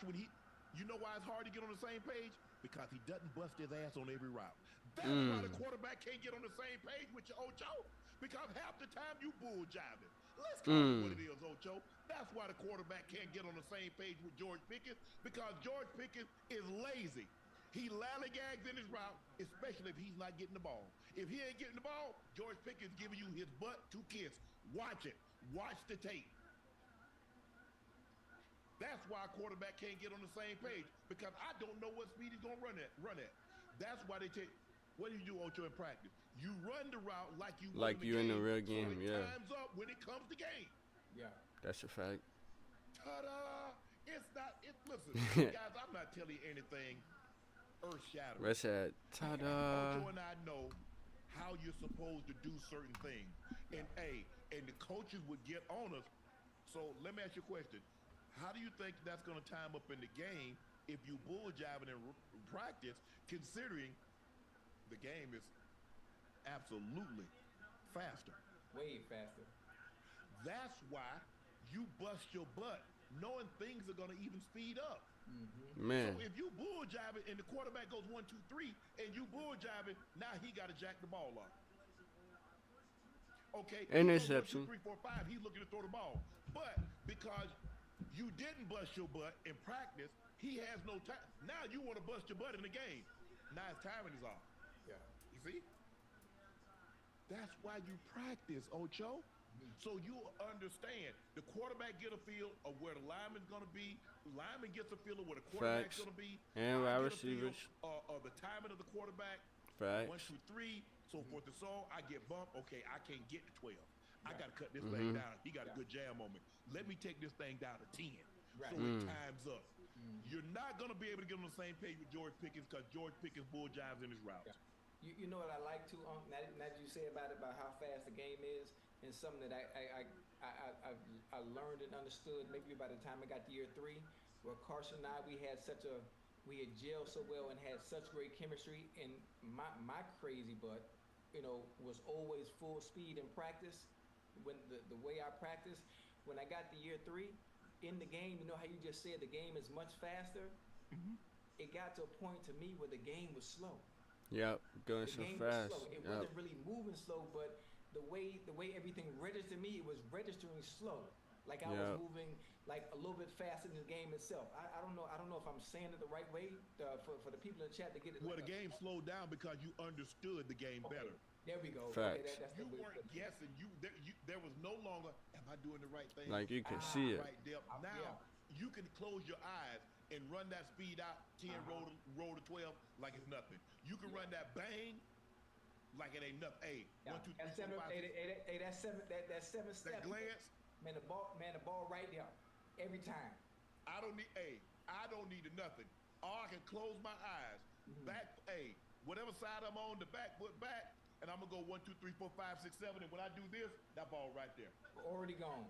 when he. You know why it's hard to get on the same page? Because he doesn't bust his ass on every route. That's why the quarterback can't get on the same page with your Ocho. Because half the time you bull jiving. Let's call it what it is, Ocho. That's why the quarterback can't get on the same page with George Pickens, because George Pickens is lazy. He lallygags in his route, especially if he's not getting the ball. If he ain't getting the ball, George Pickens giving you his butt to kiss. Watch it. Watch the tape. That's why a quarterback can't get on the same page, because I don't know what speed he's going to run at. That's why they take. What do you do, Ocho, in practice? You run the route like you in the real game, so it times up when it comes to game. Yeah. That's a fact. Ta-da! Listen, guys, I'm not telling you anything earth-shattering. What's that? Ta-da! Ocho and I know how you're supposed to do certain things. And the coaches would get on us. So let me ask you a question. How do you think that's going to time up in the game if you bull jiving in practice, considering the game is absolutely faster? Way faster. That's why you bust your butt knowing things are going to even speed up. Man. So if you bull jiving and the quarterback goes 1, 2, 3 and you bull jiving, now he got to jack the ball up. Okay. Interception. 1, 2, 3, 4, 5. He's looking to throw the ball, but because you didn't bust your butt in practice, he has no time. Now you want to bust your butt in the game. Now his timing is off. Yeah. You see? That's why you practice, Ocho. So you understand the quarterback get a feel of where the lineman's going to be. The lineman gets a feel of where the quarterback's going to be. And wide receivers. Of the timing of the quarterback. Facts. 1, 2, 3, so forth and so on. I get bumped. Okay, I can't get to 12. I got to cut this thing down. He got a good jam on me. Let me take this thing down to 10. Right. So it times up. You're not going to be able to get on the same page with George Pickens because George Pickens bull jives in his routes. Yeah. You know what I like to, now that you say about how fast the game is, and something that I learned and understood maybe by the time I got to year 3, where Carson and I, we had gelled so well and had such great chemistry, and my crazy butt, was always full speed in practice. When the way I practice, when I got to year 3, in the game, you know how you just said the game is much faster? It got to a point to me where the game was slow. Yep, going so fast. It wasn't really moving slow, but the way everything registered me, it was registering slow. Like I was moving like a little bit faster than the game itself. I don't know if I'm saying it the right way for the people in the chat to get it. Well, the game slowed down because you understood the game better. There we go. Facts. Okay, that's you weren't guessing. There was no longer, am I doing the right thing? Like you can see it. Right there. Now you can close your eyes and run that speed out 10 roll to 12 like it's nothing. You can run that bang like it ain't nothing. Hey, 1, 2, 3, 4, 5, 6. That 7 steps. That glance. Man, the ball right there every time. I don't need nothing. Or I can close my eyes. Back, whatever side I'm on, the back foot back, and I'm gonna go 1, 2, 3, 4, 5, 6, 7. And when I do this, that ball right there. Already gone.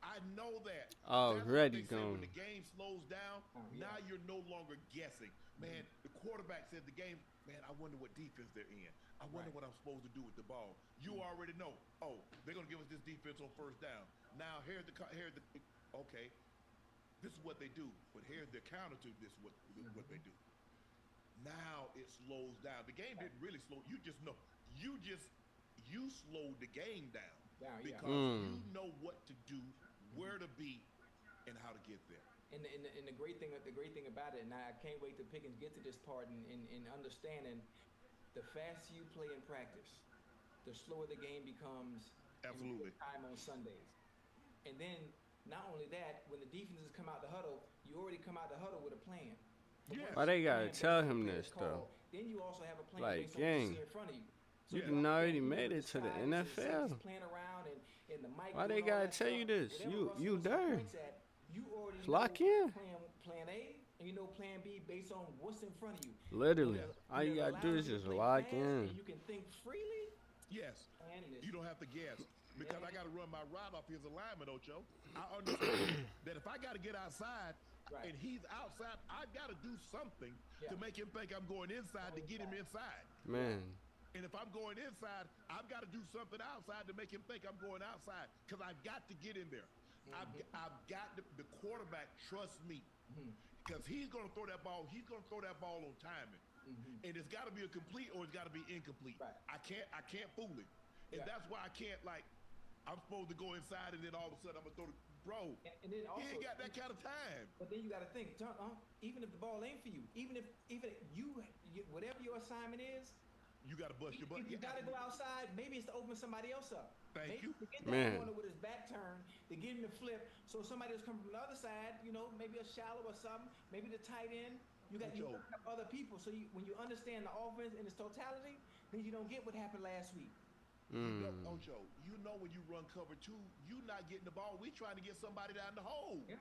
I know that. Already gone. When the game slows down, now you're no longer guessing. Man, the quarterback said the game, man, I wonder what defense they're in. I wonder what I'm supposed to do with the ball. You already know. Oh, they're going to give us this defense on first down. Now, here's the okay. This is what they do. But here's the counter to this, what they do. Now it slows down. The game didn't really slow. You just know. You slowed the game down because you know what to do, where to be, and how to get there. And the great thing about it, and I can't wait till Pickens get to this part in understanding, the faster you play in practice, the slower the game becomes. Absolutely. Time on Sundays, and then not only that, when the defenses come out the huddle, you already come out the huddle with a plan. Yeah. Why they gotta tell him this though? Then you also have a plan Like, based on what you gang, see in front of you. you done already made it to the NFL. Playing around and the mic Why they doing all gotta that tell stuff. you this? Whatever You Russell there? points at, you already Lock know in. Plan A, and you know plan B based on what's in front of you. Literally, all you It gotta do allows is you to just play lock fast, in. and you can think freely. Yes. And You don't have to guess. Because I got to run my route off his alignment, Ocho. I understand that if I got to get outside and he's outside, I got to do something to make him think I'm going inside to get him inside. Man. And if I'm going inside, I've got to do something outside to make him think I'm going outside because I've got to get in there. I've got the quarterback trust me because he's going to throw that ball. He's going to throw that ball on timing. And it's got to be a complete or it's got to be incomplete. I can't fool him. And that's why I can't, like, I'm supposed to go inside and then all of a sudden I'm going to throw the bro. And then also, he ain't got that kind of time. But then you got to think, even if the ball ain't for you, even if you whatever your assignment is, you got to bust your butt. You got to go outside. Maybe it's to open somebody else up. Thank you. To get that corner with his back turned, to get him to flip, so somebody that's coming from the other side, maybe a shallow or something, maybe the tight end. You got to have other people. So when you understand the offense in its totality, then you don't get what happened last week. Ocho, you know when you run cover two, you not getting the ball. We trying to get somebody down the hole. Yeah.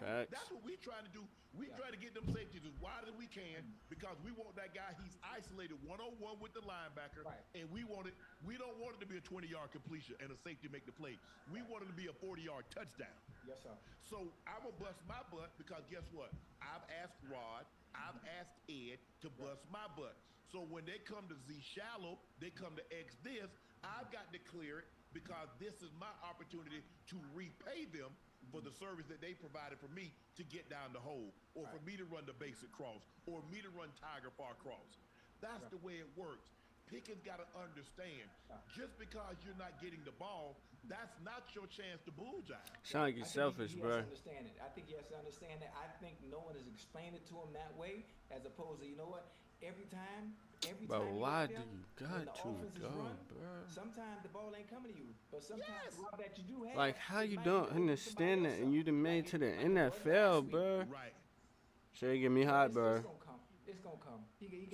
Facts. That's what we trying to do. We try to get them safeties as wide as we can because we want that guy. He's isolated one-on-one with the linebacker, and we don't want it to be a 20-yard completion and a safety make the play. We want it to be a 40-yard touchdown. Yes, sir. So I'm gonna bust my butt because guess what? I've asked Rod, I've asked Ed to bust my butt. So when they come to Z shallow, they come to X this. I've got to clear it because this is my opportunity to repay them for the service that they provided for me to get down the hole, or for me to run the basic cross, or me to run Tiger Far cross. That's the way it works. Pickens got to understand, just because you're not getting the ball, that's not your chance to bullseye. Sound like you're selfish, bro. Understand it. I think he has to understand that. I think no one has explained it to him that way, as opposed to, you know what, every time. But why do you got to go, bro? Sometimes the ball ain't coming to you, but sometimes that you do have. Like, how you don't understand that and you done made to the NFL, bro? Right. Say, get me hot, bro. It's gonna come.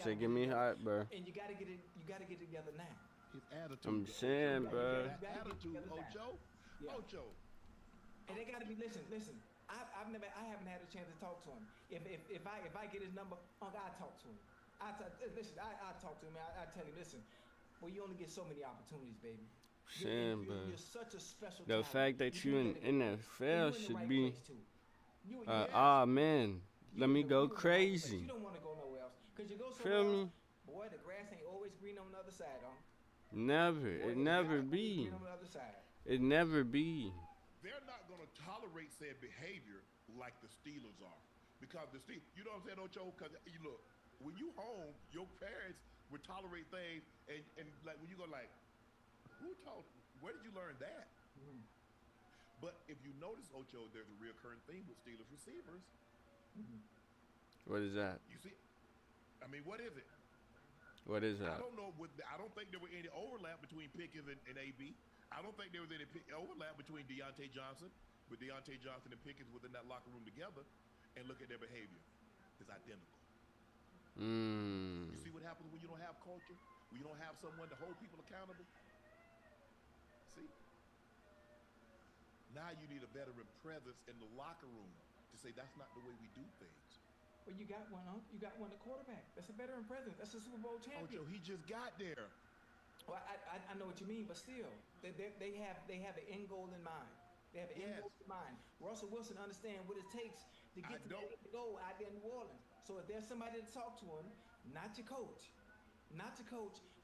Say, get me hot, bro. And you gotta get it. You gotta get it together now. His attitude. I'm saying, bro. Attitude, Ocho. Ocho. And they gotta be listen. I haven't had a chance to talk to him. If I get his number, I talk to him. I talk to him. I tell him, listen, well, you only get so many opportunities, baby. Saying, bro. You're such a special The talent. fact that you in NFL should right be, place, man, let me go crazy. You don't want to go nowhere else, cause you go Feel somewhere me? else, boy, the grass ain't always green on the other side, Never. It never be. Green on the other side. It never be. They're not going to tolerate said behavior like the Steelers are. Because the Steelers, you know what I'm saying, Ocho? Because you look, when you home, your parents would tolerate things, and like when you go like, where did you learn that? But if you notice, Ocho, there's a recurring theme with Steelers receivers. What is that? You see, I mean, what is it? What is that? I don't know. I don't think there were any overlap between Pickens and AB. I don't think there was any overlap between Deontay Johnson, with Deontay Johnson and Pickens within that locker room together, and look at their behavior. It's identical. You see what happens when you don't have culture? When you don't have someone to hold people accountable? See? Now you need a veteran presence in the locker room to say that's not the way we do things. Well, you got one, huh? You got one, the quarterback. That's a veteran presence. That's a Super Bowl champion. Ocho, he just got there. Well, I know what you mean, but still, they have an end goal in mind. They have an end goal in mind. Russell Wilson understands what it takes to get to that goal out there in New Orleans. So if there's somebody to talk to him, not your coach,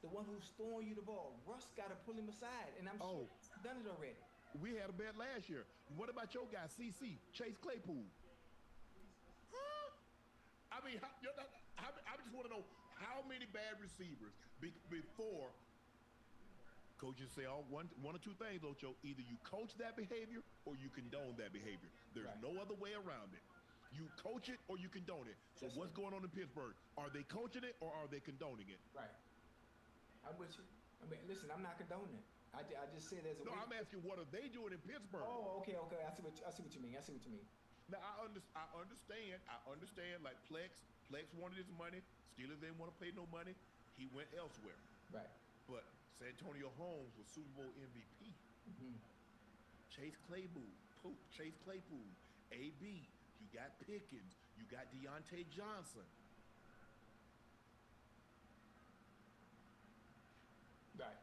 the one who's throwing you the ball, Russ got to pull him aside, and I'm sure he's done it already. We had a bet last year. What about your guy, CC, Chase Claypool? mean, I just want to know how many bad receivers before coaches say one or two things, Ocho. Either you coach that behavior or you condone that behavior. There's no other way around it. You coach it or you condone it. So what's going on in Pittsburgh? Are they coaching it or are they condoning it? Right. I'm with you. I mean, listen, I'm not condoning it. I just say there's a way. I'm asking what are they doing in Pittsburgh? Oh, okay. I see what you mean. Now I understand. Like Plex wanted his money. Steelers didn't want to pay no money. He went elsewhere. Right. But Santonio Holmes was Super Bowl MVP. Mm-hmm. Chase Claypool, AB. You got Pickens. You got Deontay Johnson. Right.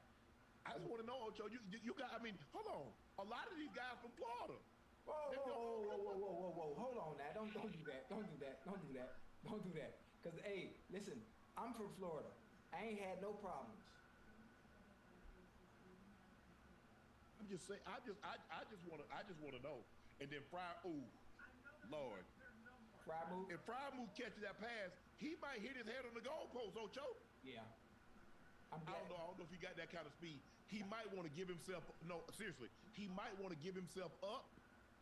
I just want to know, Ocho. You got. I mean, hold on. A lot of these guys from Florida. Whoa. Hold on now. Don't do that. Don't do that. Because, hey, listen, I'm from Florida. I ain't had no problems. I'm just saying. I just want to know. And then Lord. Freiermuth? If Freiermuth catches that pass, he might hit his head on the goalpost, Ocho. Yeah. I don't know if he got that kind of speed. He might want to give himself. No, seriously. He might want to give himself up.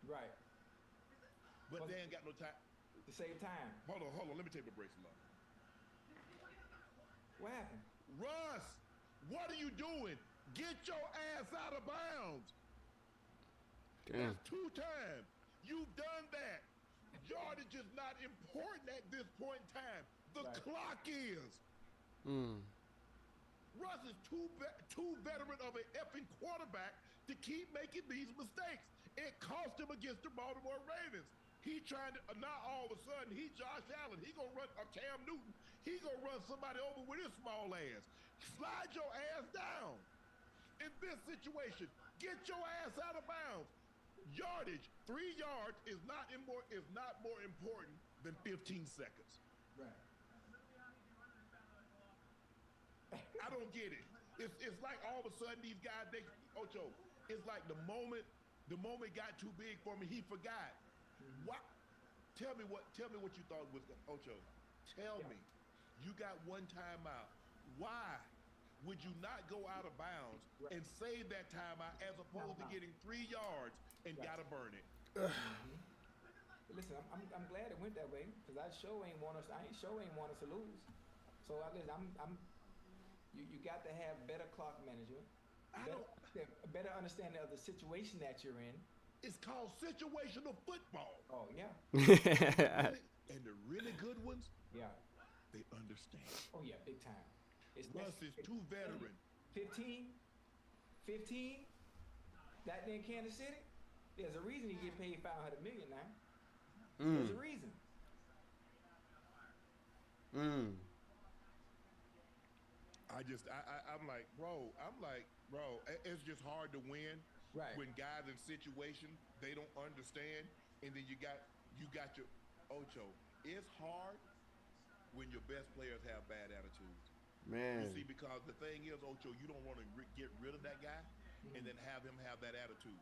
Right. But they ain't got no time. To save time. Hold on. Let me take the bracelet off. What happened? Russ, what are you doing? Get your ass out of bounds. Damn. That's 2 times. You've done that. Yardage is not important at this point in time. The clock is. Russ is too veteran of an effing quarterback to keep making these mistakes. It cost him against the Baltimore Ravens. He trying to, now all of a sudden, he Josh Allen. He gonna run, Cam Newton. He gonna run somebody over with his small ass. Slide your ass down. In this situation, get your ass out of bounds. Yardage, 3 yards is not more important than 15 seconds. Right. I don't get it. It's like all of a sudden these guys, Ocho, it's like the moment got too big for me, he forgot. What? Tell me what you thought was, Ocho. Tell me. You got 1 timeout. Why would you not go out of bounds and save that timeout as opposed to getting 3 yards and gotta burn it? Listen, I'm glad it went that way because I ain't want us to lose. So you got to have better clock management, better understanding of the situation that you're in. It's called situational football. Oh yeah. And the really good ones, they understand. Oh yeah, big time. Russ is too veteran. 15. That in Kansas City. There's a reason he get paid $500 million now. There's a reason. I'm like, bro, it's just hard to win when guys in situations they don't understand, and then you got your Ocho. It's hard when your best players have bad attitudes. Man. You see, because the thing is, Ocho, you don't want to get rid of that guy and then have him have that attitude.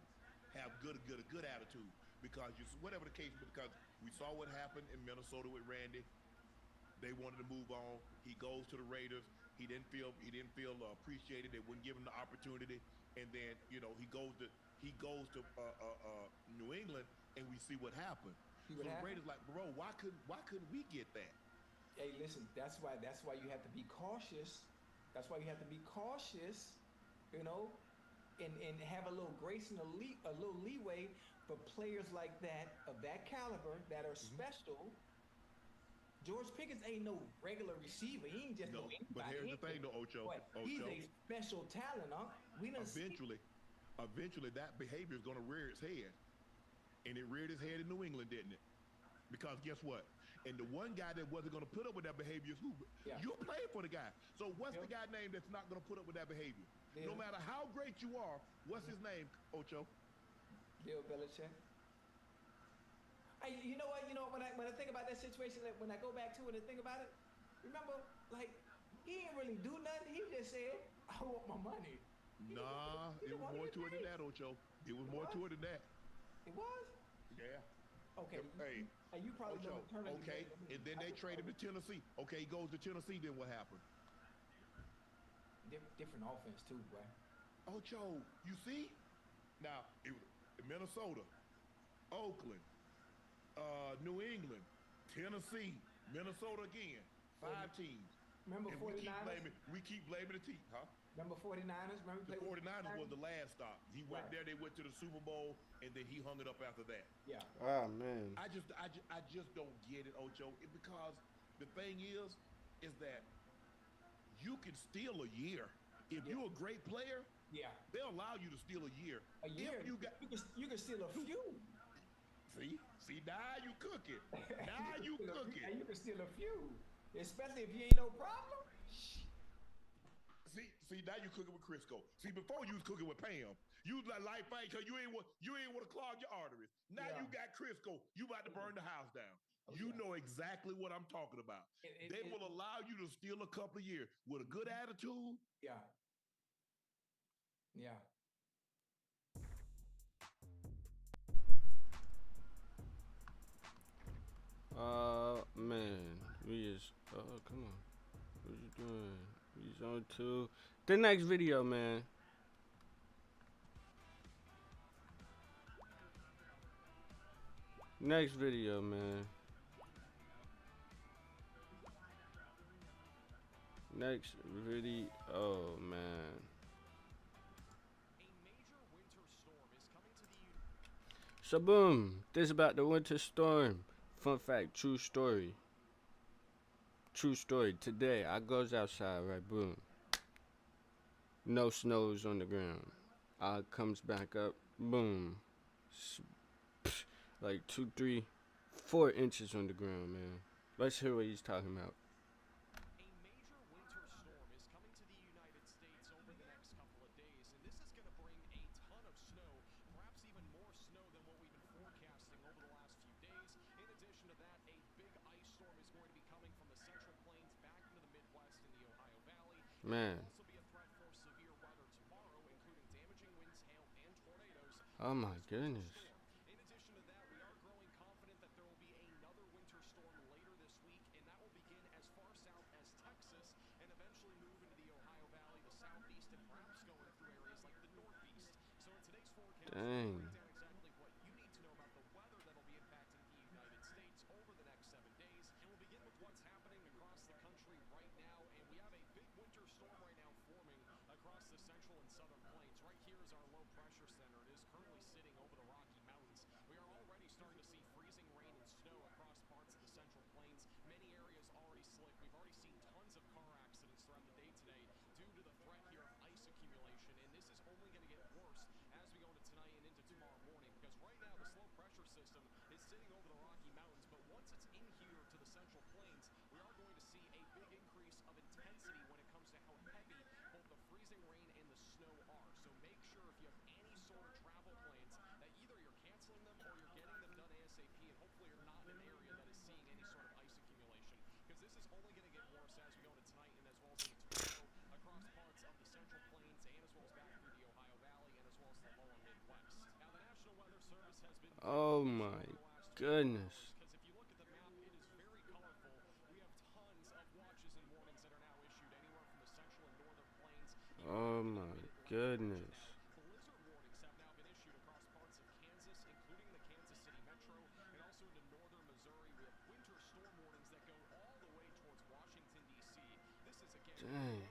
Have good attitude. Because whatever the case, because we saw what happened in Minnesota with Randy. They wanted to move on. He goes to the Raiders. He didn't feel appreciated. They wouldn't give him the opportunity. And then, he goes to New England, and we see what happened. The Raiders like, bro, why couldn't we get that? Hey, listen, that's why you have to be cautious. That's why you have to be cautious, and have a little grace and a little leeway for players like that, of that caliber, that are special. George Pickens ain't no regular receiver. He ain't just no anybody. But here's the thing, though, Ocho. He's a special talent, huh? Eventually, that behavior is going to rear its head. And it reared its head in New England, didn't it? Because guess what? And the one guy that wasn't going to put up with that behavior is who? Yeah. You played for the guy. So what's the guy name that's not going to put up with that behavior? No matter how great you are, what's his name, Ocho? Bill Belichick. Hey, you know what? When I think about that situation, when I go back to it and think about it, remember, like, he didn't really do nothing. He just said, I want my money. Nah, it was more to it than that, Ocho. It was more to it than that. It was? Yeah. Okay. Hey, You probably know the tournament. okay, and then they traded him to Tennessee. Okay, he goes to Tennessee, then what happened? Different offense too, boy. Ocho, you see? Now, it was Minnesota, Oakland, New England, Tennessee, Minnesota again. 5 teams. Remember and 49ers? We keep blaming the team, huh? Remember 49ers? The 49ers was the last stop. He went there, they went to the Super Bowl, and then he hung it up after that. Yeah. Oh, man. I just don't get it, Ocho, because the thing is that you can steal a year. If you're a great player, they'll allow you to steal a year. A year? If you can steal a few. See, now you cooking. Now you cooking. You can steal a few, especially if you ain't no problem. See, now you cooking with Crisco. See, before you was cooking with Pam. You was like life fight because you ain't want to clog your arteries. Now you got Crisco. You about to burn the house down. You know exactly what I'm talking about. They will allow you to steal a couple of years with a good attitude. Yeah. Man, we is. Come on. What you doing? We's on to the next video, man. Next video, man. Next video. Oh, man. So, boom. This is about the winter storm. Fun fact, true story. True story. Today, I goes outside, right? Boom. No snows on the ground. I comes back up. Boom. Like 2, 3, 4 inches on the ground, man. Let's hear what he's talking about. Man. Oh my goodness. Dang. Oh my goodness. Oh my goodness. Dang.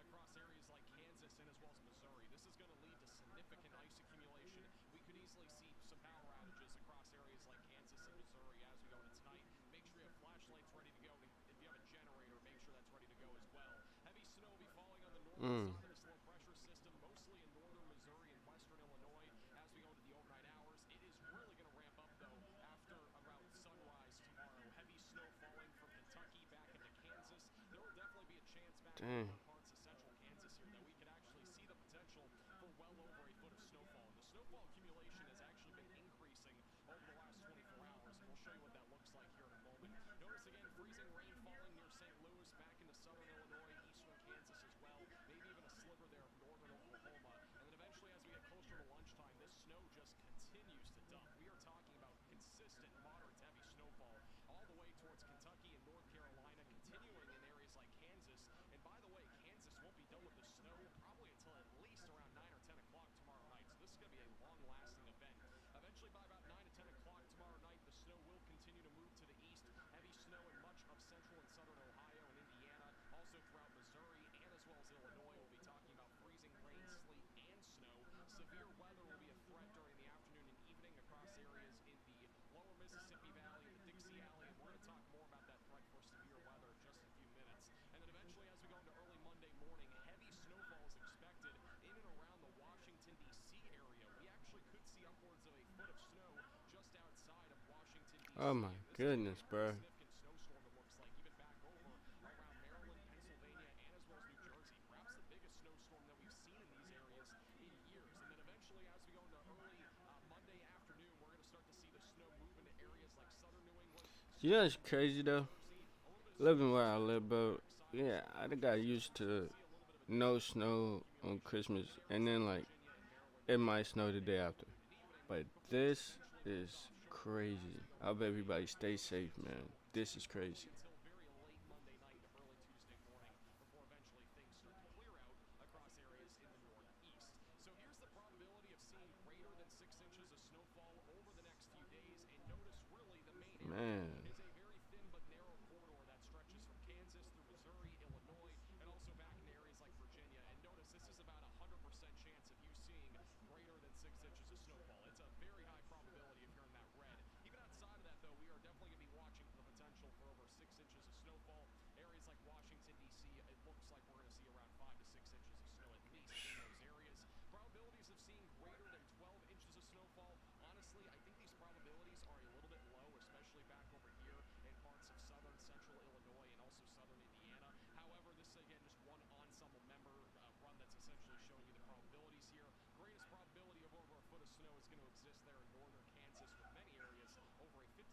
across areas like Kansas and as well as Missouri. This is going to lead to significant ice accumulation easily see some power outages across areas like Kansas and Missouri as we go into tonight. Make sure you have flashlights ready to go. If you have a generator, make sure that's ready to go as well. Heavy snow will be falling on the northern side of this low pressure system, mostly in northern Missouri and western Illinois as we go into the overnight hours. It is really going to ramp up, though, after around sunrise tomorrow. Heavy snow falling from Kentucky back into Kansas. There will definitely be a chance back in parts of central Kansas here that we could actually see the potential for well over a foot of snowfall. And the snowfall accumulation has actually been increasing over the last 24 hours, and we'll show you what that looks like here in a moment. Notice again, freezing rain falling near St. Louis, back into southern Illinois, eastern Kansas as well, maybe even a sliver there of northern Oklahoma. And then eventually, as we get closer to lunchtime, this snow just continues to dump. We are talking about consistent, moderate to heavy snowfall all the way towards Kentucky and North Carolina, continuing in areas like Kansas. And by the way, Kansas won't be done with the snow probably until at least around 9 or 10 o'clock tomorrow night. So this is going to be a long-lasting event. Eventually, by about 9 to 10 o'clock tomorrow night, the snow will continue to move to the east. Heavy snow in much of central and southern Ohio and Indiana, also throughout Missouri and as well as Illinois. We'll be talking about freezing rain, sleet, and snow. Severe weather will be a threat during the afternoon and evening across areas in the lower Mississippi Valley and the Dixie Alley, and we're going to talk more about that threat for severe weather in just a few minutes. And then eventually, as we go into early Monday morning, heavy snowfall is expected in and around the Washington, D.C. area. We actually could see upwards of a foot of snow just outside of Washington, D.C. Oh my goodness, bro. Significant snowstorm, it looks like, even back over around Maryland, Pennsylvania, and as well as New Jersey. Perhaps the biggest snowstorm that we've seen in these areas in years. And then eventually, as we go into early Monday afternoon, we're going to start to see the snow move into areas like southern New England. You know, it's crazy though. Living where I live, bro. Yeah, I done got used to no snow on Christmas, and then like it might snow the day after. But this is crazy. I hope everybody stay safe, man. This is crazy. Until very late Monday night to early Tuesday morning before eventually things start to clear out across areas in the northeast. So here's the probability of seeing greater than 6 inches of snowfall over the next few days. And notice really the main area is a very thin but narrow corridor that stretches from Kansas through Missouri, Illinois, and also back in areas like Virginia. And notice this is about a 100% chance of you seeing greater than 6 inches of snowfall. It's a very high probability if you're in that red. Even outside of that, though, we are definitely going to be watching for the potential for over 6 inches of snowfall. Areas like Washington, D.C., it looks like we're going to see around 5 to 6 inches of snow at least in those areas. Probabilities of seeing greater than 12 inches of snowfall, honestly, I think these probabilities are a little bit low, especially back over here in parts of southern, central Illinois, and also southern Indiana. However, this is, again, just one ensemble member run that's essentially showing you the probabilities here. Greatest probability of over a foot of snow is going to exist there in northern Kansas, with many areas over a 50%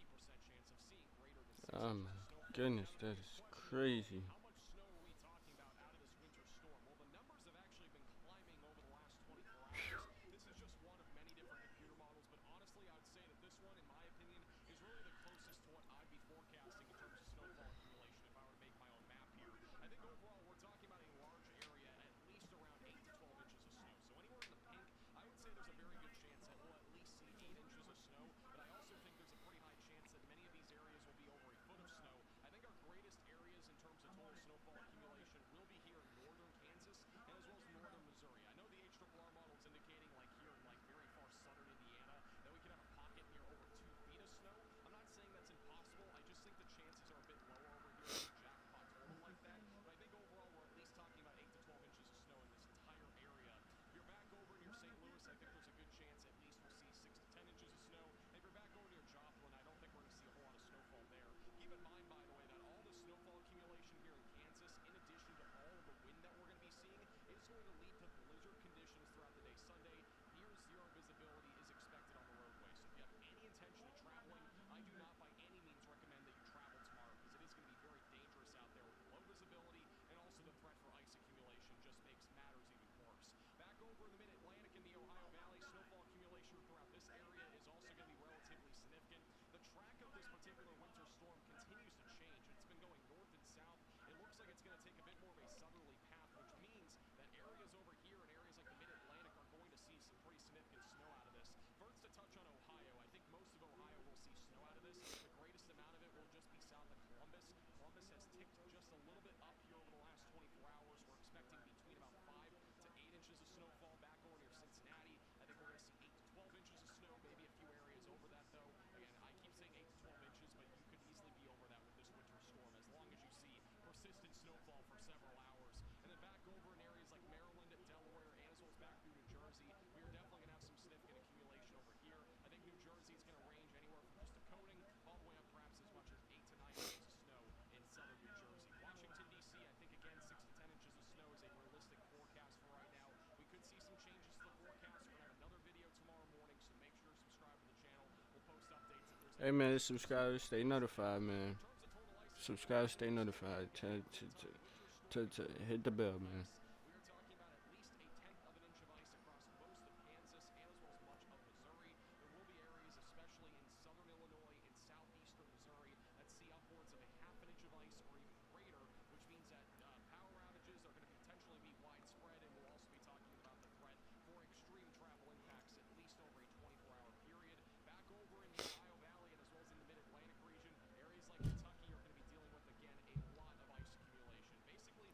chance of seeing greater than 6 Oh inches my of snowfall. goodness, that is crazy. How much snow are we talking about out of this winter storm? Well, the numbers have actually been climbing over the last 24 hours. This is just one of many different computer models, but honestly, I would say that this one, in my opinion, is really the closest to what I'd be forecasting in terms of snowfall accumulation if I were to make my own map here. I think overall, we're talking about a large area, at least around 8 to 12 inches of snow. So anywhere in the pink, I would say there's a very good chance that we'll at least see 8 inches of snow, but I also think there's a pretty high chance that many of these areas will be over a foot of snow. I think our greatest areas in terms of total snowfall accumulation will be here in northern Kansas and as well as northern Missouri. I know the HRRR model is indicating like here in like very far southern Indiana that we could have a pocket near over 2 feet of snow. I'm not saying that's impossible. I just think the chances are a bit lower over here in a jackpot total like that. But I think overall we're at least talking about 8 to 12 inches of snow in this entire area. If you're back over near St. Louis, I think there's a good chance at least we'll see 6 to 10 inches of snow. If you're back over near Joplin, I don't think we're going to see a whole lot of snowfall there. Keep in mind, by the way, that all the snowfall accumulation here in Kansas, in addition to all of the wind that we're going to be seeing, is going to lead to blizzard conditions throughout the day Sunday. Near zero visibility is expected on the roadway. So if you have any intention of traveling, I do not by any means recommend that you travel tomorrow because it is going to be very dangerous out there with low visibility, and also the threat for ice accumulation just makes matters even worse. Back over in the mid-Atlantic in the Ohio Valley, snowfall accumulation throughout this area is also going to be relatively significant. The track of this particular winter storm continues to change. It's been going north and south. It looks like it's going to take a bit more of a southerly path, which means that areas over here and areas like the mid-Atlantic are going to see some pretty significant snow out of this. First, to touch on Ohio, I think most of Ohio will see snow out of this. The greatest amount of it will just be south of Columbus. Columbus has ticked just a little bit up here over the last 24 hours. We're expecting between about 5 to 8 inches of snowfall back over near Cincinnati. I think we're going to see 8 to 12 inches of snow Hey man, subscribe, stay notified, man. Subscribe, stay notified. To hit the bell, man.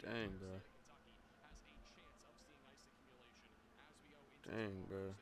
Dang, bro. Dang, bro.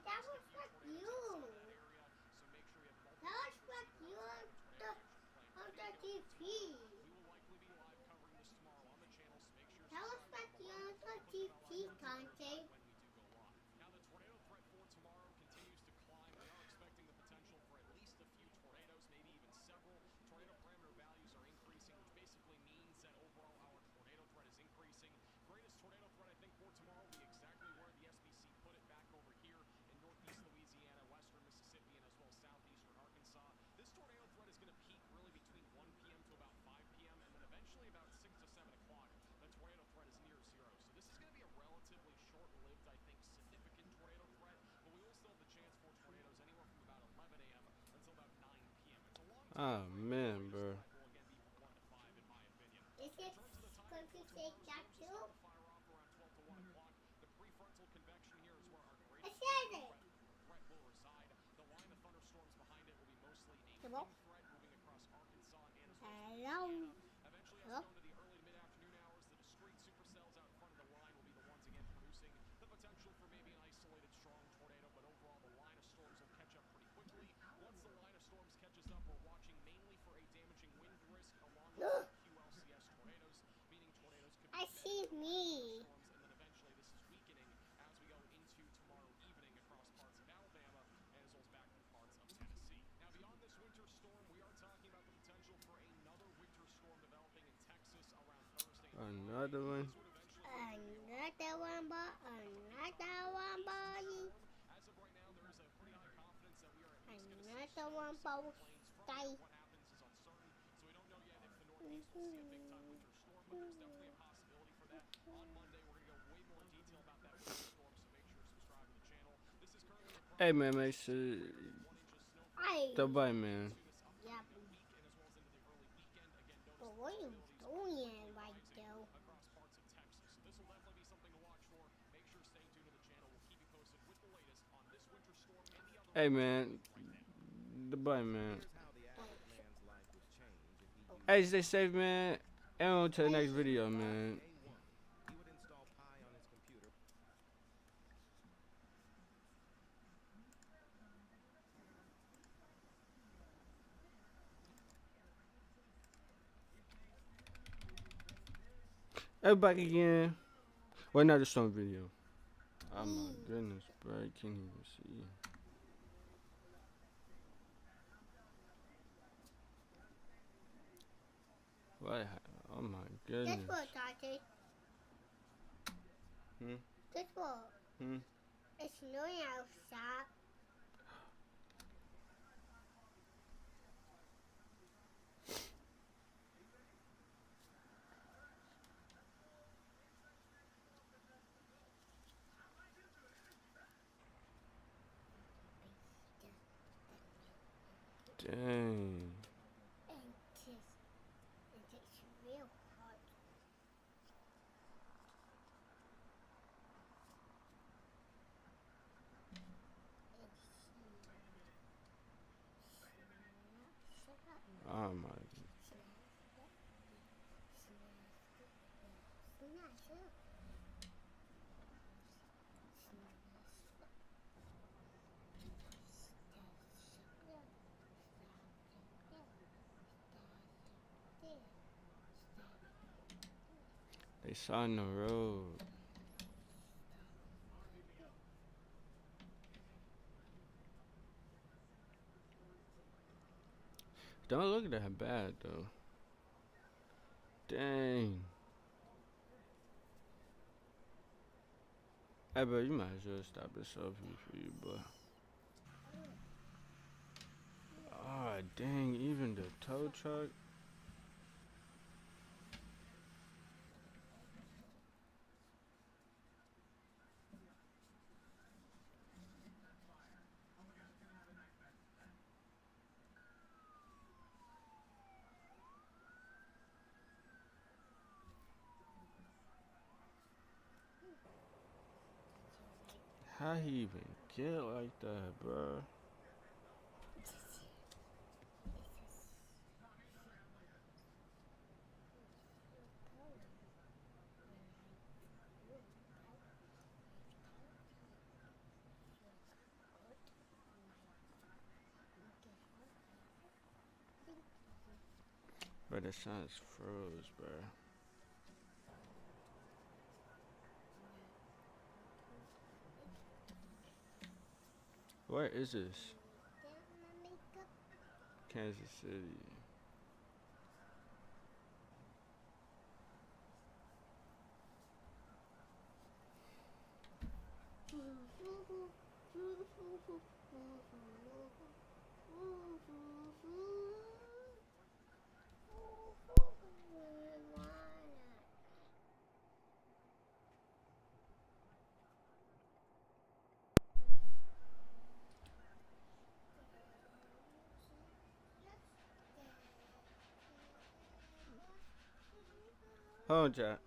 That was like you. That was like you on the TV. That was like you on the TV, Dante. Oh man, bro. Is it going to say that too? I said it. Hello? Hello? Hello? I see me. Another one. Another one, boy. Another one, boy. Another one, boy. Stay. Hey man, make sure the bye, man. Yeah. But what are you doing right now? Hey man, the bye, man. Hey, stay safe, man. And on to the next video, man. Hey, back again. Well, another strong video. Oh my goodness, bro. I can't even see. What? Oh my goodness. This what, Daddy? This what? It's snowing outside. Dang. And it's real hot. Oh my. They saw in the road. Don't look that bad though. Dang. Hey, bro, you might as well stop the selfie for you, boy. Ah, dang, even the tow truck. How he even get like that, bro? Bro, the sun's froze, bro. Where is this? Kansas City. Hold on,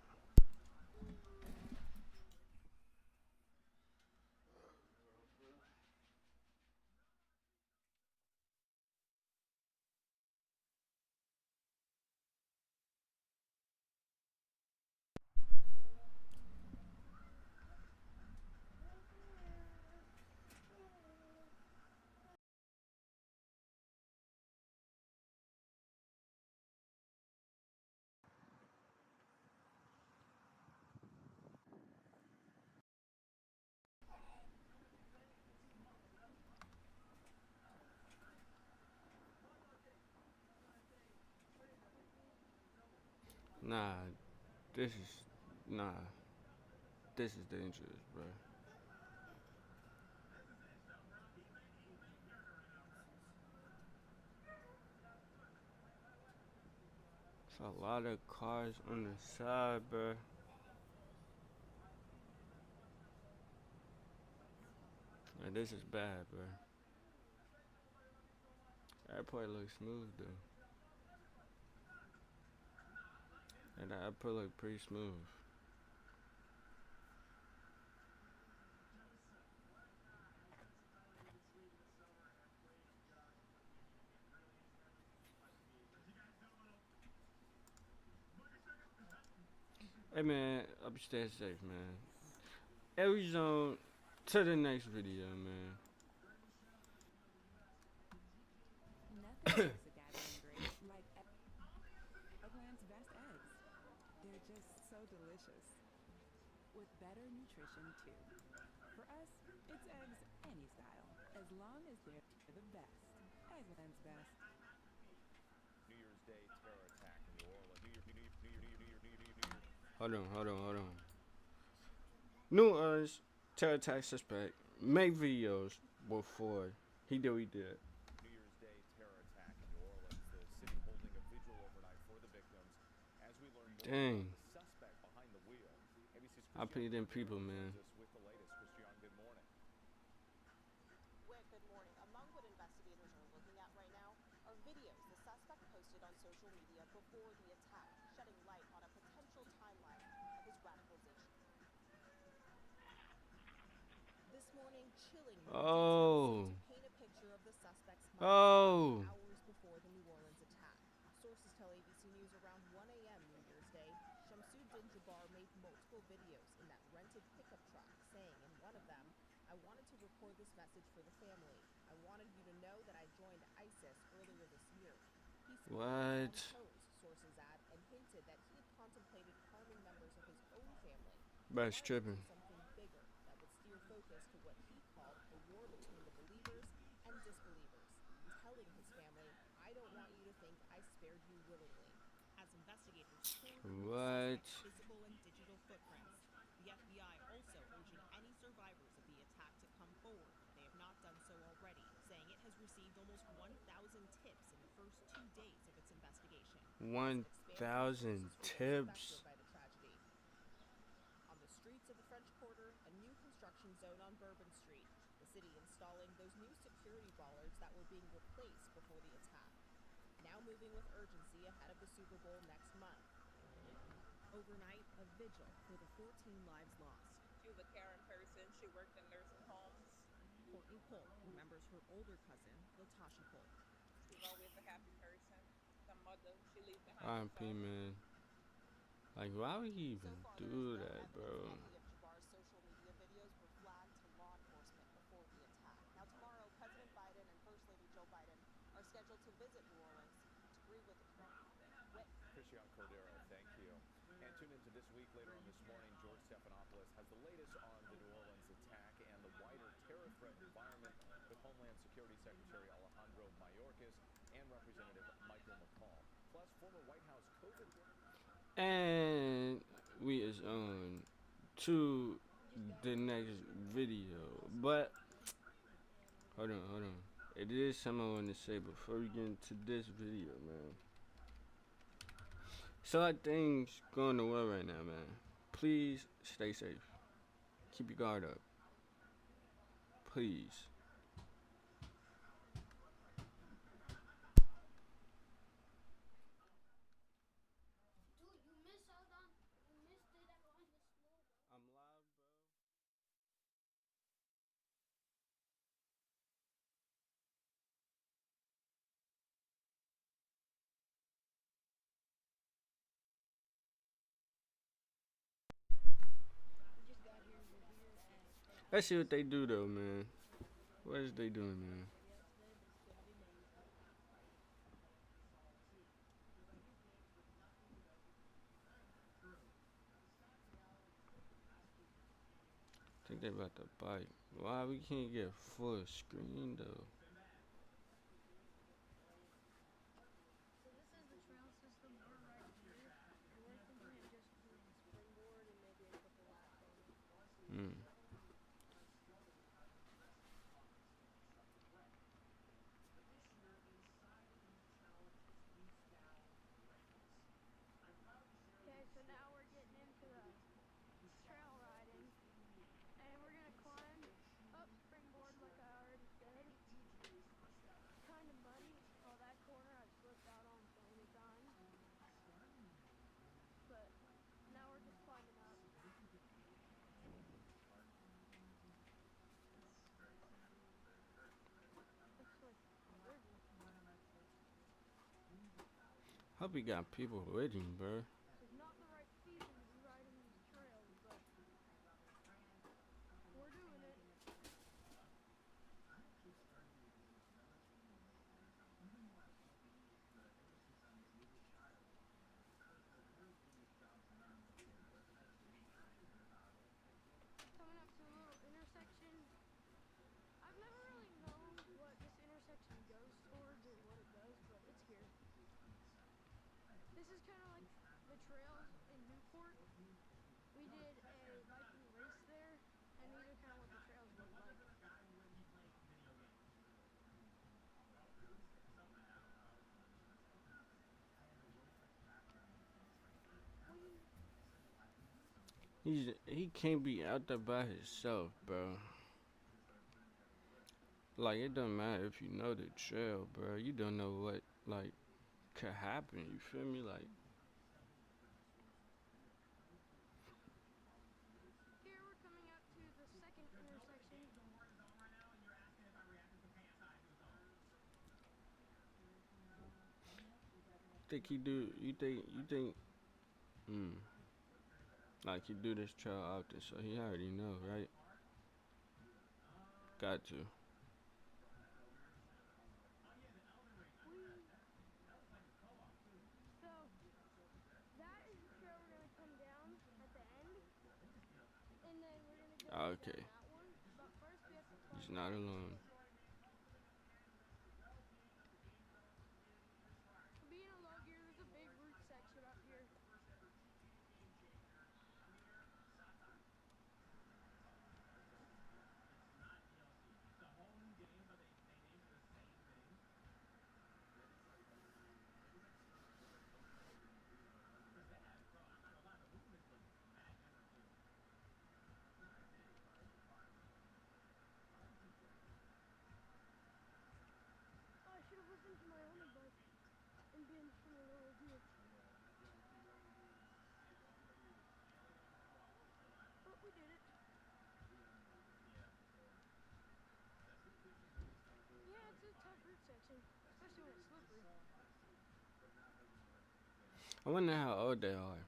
Nah, this is dangerous, bro. It's a lot of cars on the side, bro. And this is bad, bro. Airport looks smooth though. And the airport look pretty smooth. Hey man, I'll be staying safe, man. Arizona, to the next video, man. Nothing makes a gathering great like Eggland's best eggs. They're just so delicious. With better nutrition too. For us, it's eggs any style, as long as they're the best. Eggland's best. New Year's Day terror attack in New Orleans. Hold on. New Orleans terror attack suspect make videos before he did what he did. New Year's Day terror attack in New Orleans. The city holding a vigil overnight for the victims. As we learn more Dang. about the suspect behind the wheel. ABC's I pity them people, man. with the latest. Christian, good morning. Wick, good morning. Among what investigators are looking at right now are videos the suspect posted on social media before the attack, shedding light on a potential timeline of his radicalization. This morning, chilling Oh. to paint a picture of the suspect's Oh. hours before the New Orleans attack. Sources tell ABC News around 1 a.m. New Year's Day, Shamsuddin Jabbar made multiple videos in that rented pickup truck, saying in one of them, "I wanted to record this message for the family. I wanted you to know that I joined ISIS earlier this year." He What? sources add, and hinted that he had contemplated harming members of his own family. Bro, it's tripping. Something bigger that would steer focus to what he called a war between the believers and disbelievers, telling his family, "I don't want you to think I spared you willingly." As investigators What? physical and digital footprints, the FBI also urging any survivors of the attack to come forward if they have not done so already, saying it has received almost 1,000 tips in the first 2 days of its investigation. 1,000 tips. By the tragedy. On the streets of the French Quarter, a new construction zone on Bourbon Street, the city installing those new security bollards that were being replaced before the attack. Now moving with urgency ahead of the Super Bowl next month. Overnight, a vigil for the 14 lives lost. She was a caring person. She worked in nursing homes. Courtney Polk remembers her older cousin, Latasha Polk. She was always a happy person. The mother she leaves behind. R.I.P. man. Like, why would he even do that, bro? Many of Jabbar's social media videos were flagged to law enforcement before the attack. Now tomorrow, President Biden and First Lady Joe Biden are scheduled to visit New Orleans to agree with the Christian Cordero, thank you. And tune into This Week later on this morning. George Stephanopoulos has the latest on the New Orleans attack and the wider terror threat environment with Homeland Security Secretary Alejandro Mayorkas and Representative Michael McCall. Plus, former White House COVID... And we is on to the next video. But, hold on. It is something I want to say before we get into this video, man. So, a lot of things going the world right now, man. Please stay safe. Keep your guard up. Please. I'm live, bro. Let's see what they do, though, man. What is they doing, man? I think they about to bite. Why we can't get full screen, though? So this is the trail system we're right here. And we're thinking of just doing a springboard and maybe a couple laps on it. Okay, so now we're getting into the trail riding. And we're gonna climb up springboard like I already said. Kind of muddy. Oh, that corner I've slipped out on so many times. But now we're just climbing up. Looks like river. Hope we got people with him, bro. It's not the right season to be riding these trails, but we're doing it. Coming up to a little intersection. I've never really known what this intersection goes towards or what it does, but it's here. This is kind of like the He can't be out there by himself, bro. Like, it doesn't matter if you know the trail, bro. You don't know what, like, could happen. You feel me? Like, Here we're coming up to the second intersection. think he do? You think? Like, he do this trail often, so he already know, right? Got to. So, that is the trail we're going to come down at the end. And then we're going to go down Okay. that one. But first we have to He's not alone. being a low gear, there's a big root section up here. I should have listened to my own advice and been from a lower gear. But we did it. Yeah, it's a tough root section, especially when it's slippery. I wonder how old they are.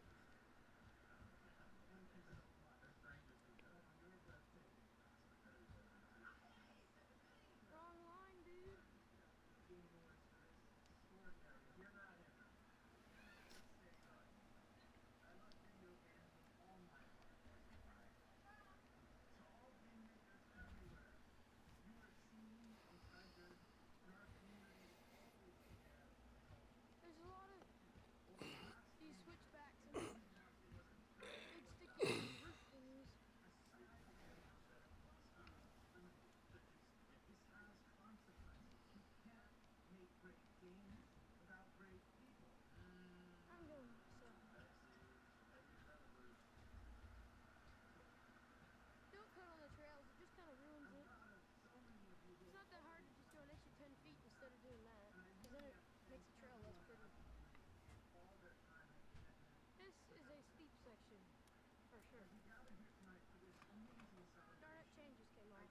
Wrong line, dude. There's a lot of these switchbacks and big sticky root things. I'm going myself. Don't cut on the trails, it just kind of ruins it. It's not that hard to just go an extra 10 feet instead of doing that, because then it makes the trail less pretty. This is a steep section, for sure. Darn it, chain just came off.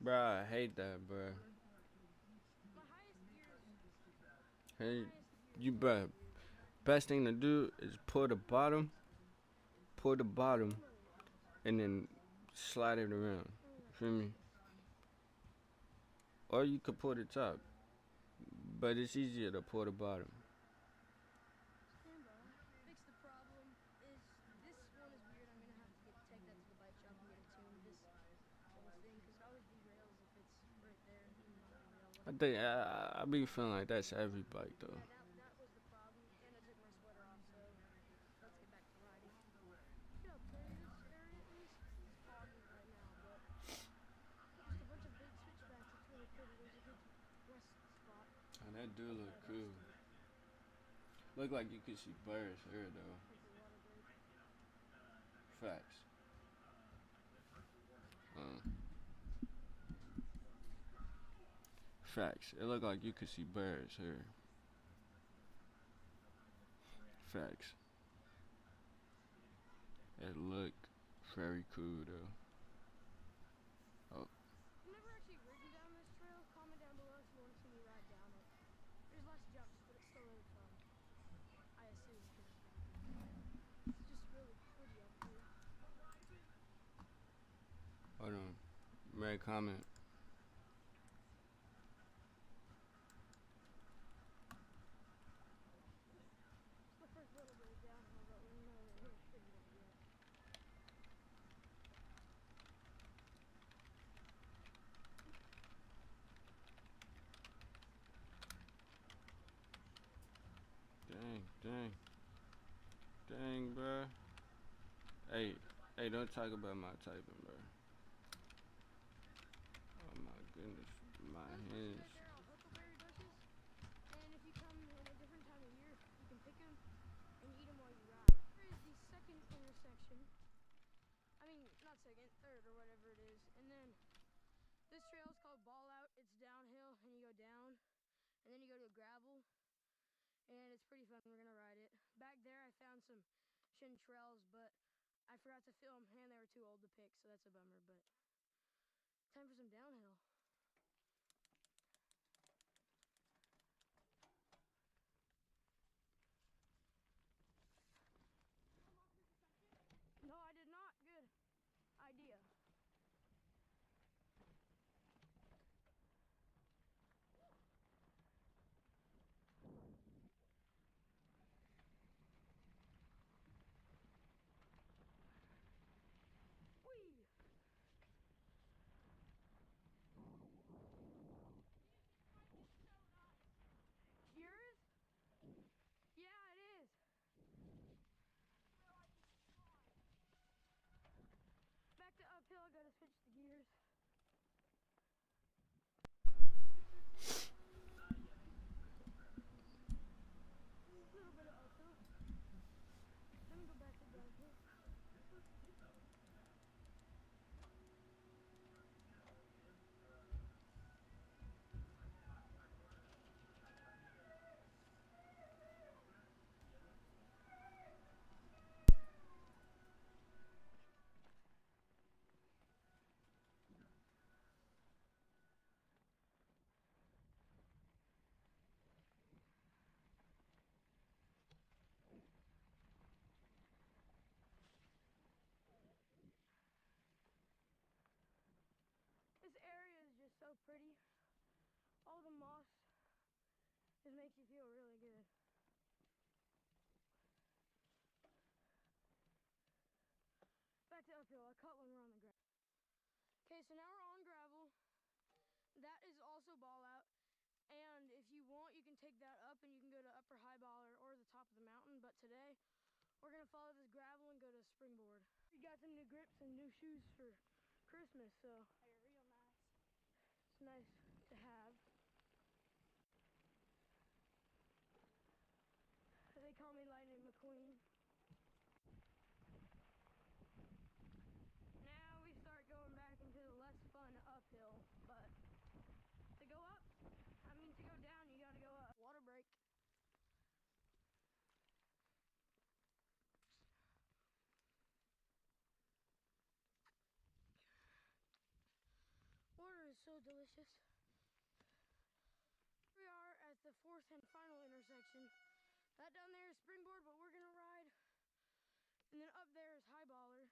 Bruh, I hate that, bruh. My highest gear is Hey, you bruh. Best thing to do is pull the bottom, and then slide it around. Feel me? Or you could pull the top, but it's easier to pull the bottom. stand by. Fix the problem is this one is weird. I'm gonna have to take that to the bike shop and get it tuned. This whole thing, because it always derails if it's right there. I think I be feeling like that's every bike though. That was the problem, and I took my sweater off, so let's get back to riding. Look how pretty this area is. It's foggy right now, but just a bunch of big switchbacks. It's really pretty. There's a good rest spot. And that do look cool. Look like you could see birds here though. Facts. Facts. It look like you could see birds here. Facts. It looked very cool though. Oh. I've never actually ridden down this trail. Comment down below if you want to see me ride down it. There's less jumps, but it's still really fun. I assume, because it's just really pretty up here. Hold on. Red comment. It's the first little bit of downhill, but we're nowhere near big enough yet. Dang, bruh. Hey, don't talk about my typing, bro. Oh my goodness, my hands. There are huckleberry bushes, and if you come in a different time of year, you can pick them and eat them while you ride. Here is the second intersection. and then you go to a gravel, and it's pretty fun. We're gonna ride it. Back there, I found some chanterelles, but I forgot to film, and they were too old to pick, so that's a bummer. But time for some downhill. No, I did not. Good idea. Whee! Yours? Yeah, it is. Back to uphill, gotta switch the gears. A little bit of uphill. Then go back to downhill. This area is just so pretty. All the moss just makes you feel really good. Back to uphill. I caught when we're on the ground. Okay, so now we're on gravel. That is also ball out. And if you want, you can take that up and you can go to upper high baller or the top of the mountain. But today, we're gonna follow this gravel and go to springboard. We got some new grips and new shoes for Christmas, so They're real nice. it's nice to have. They call me Lightning McQueen. Now we start going back into the less fun uphill, but to go up, to go down, you gotta go up. Water break. Water is so delicious. We are at the fourth and final intersection. That down there is springboard, but we're gonna ride. And then up there is high baller.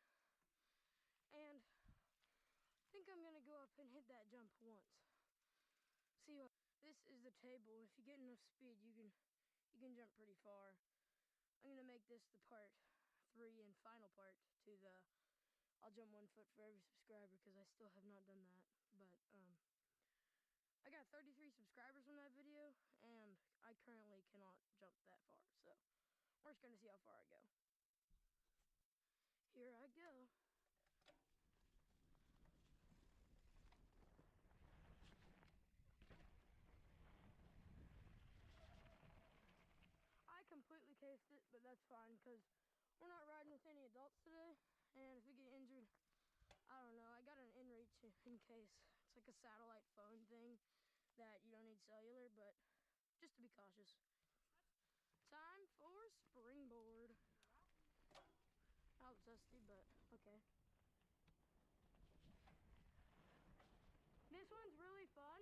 And I think I'm gonna go up and hit that jump once. See what this is the table. If you get enough speed, you can jump pretty far. I'm gonna make this the part 3 and final part to the I'll jump 1 foot for every subscriber, because I still have not done that. But I got 33 subscribers on that video, and I currently cannot jump that far. So we're just gonna see how far I go. Here I go. I completely cased it, but that's fine because we're not riding with any adults today. And if we get injured, I don't know. I got an inReach in case. It's like a satellite phone thing that you don't need cellular, but just to be cautious. Time for springboard. That was dusty, but okay. This one's really fun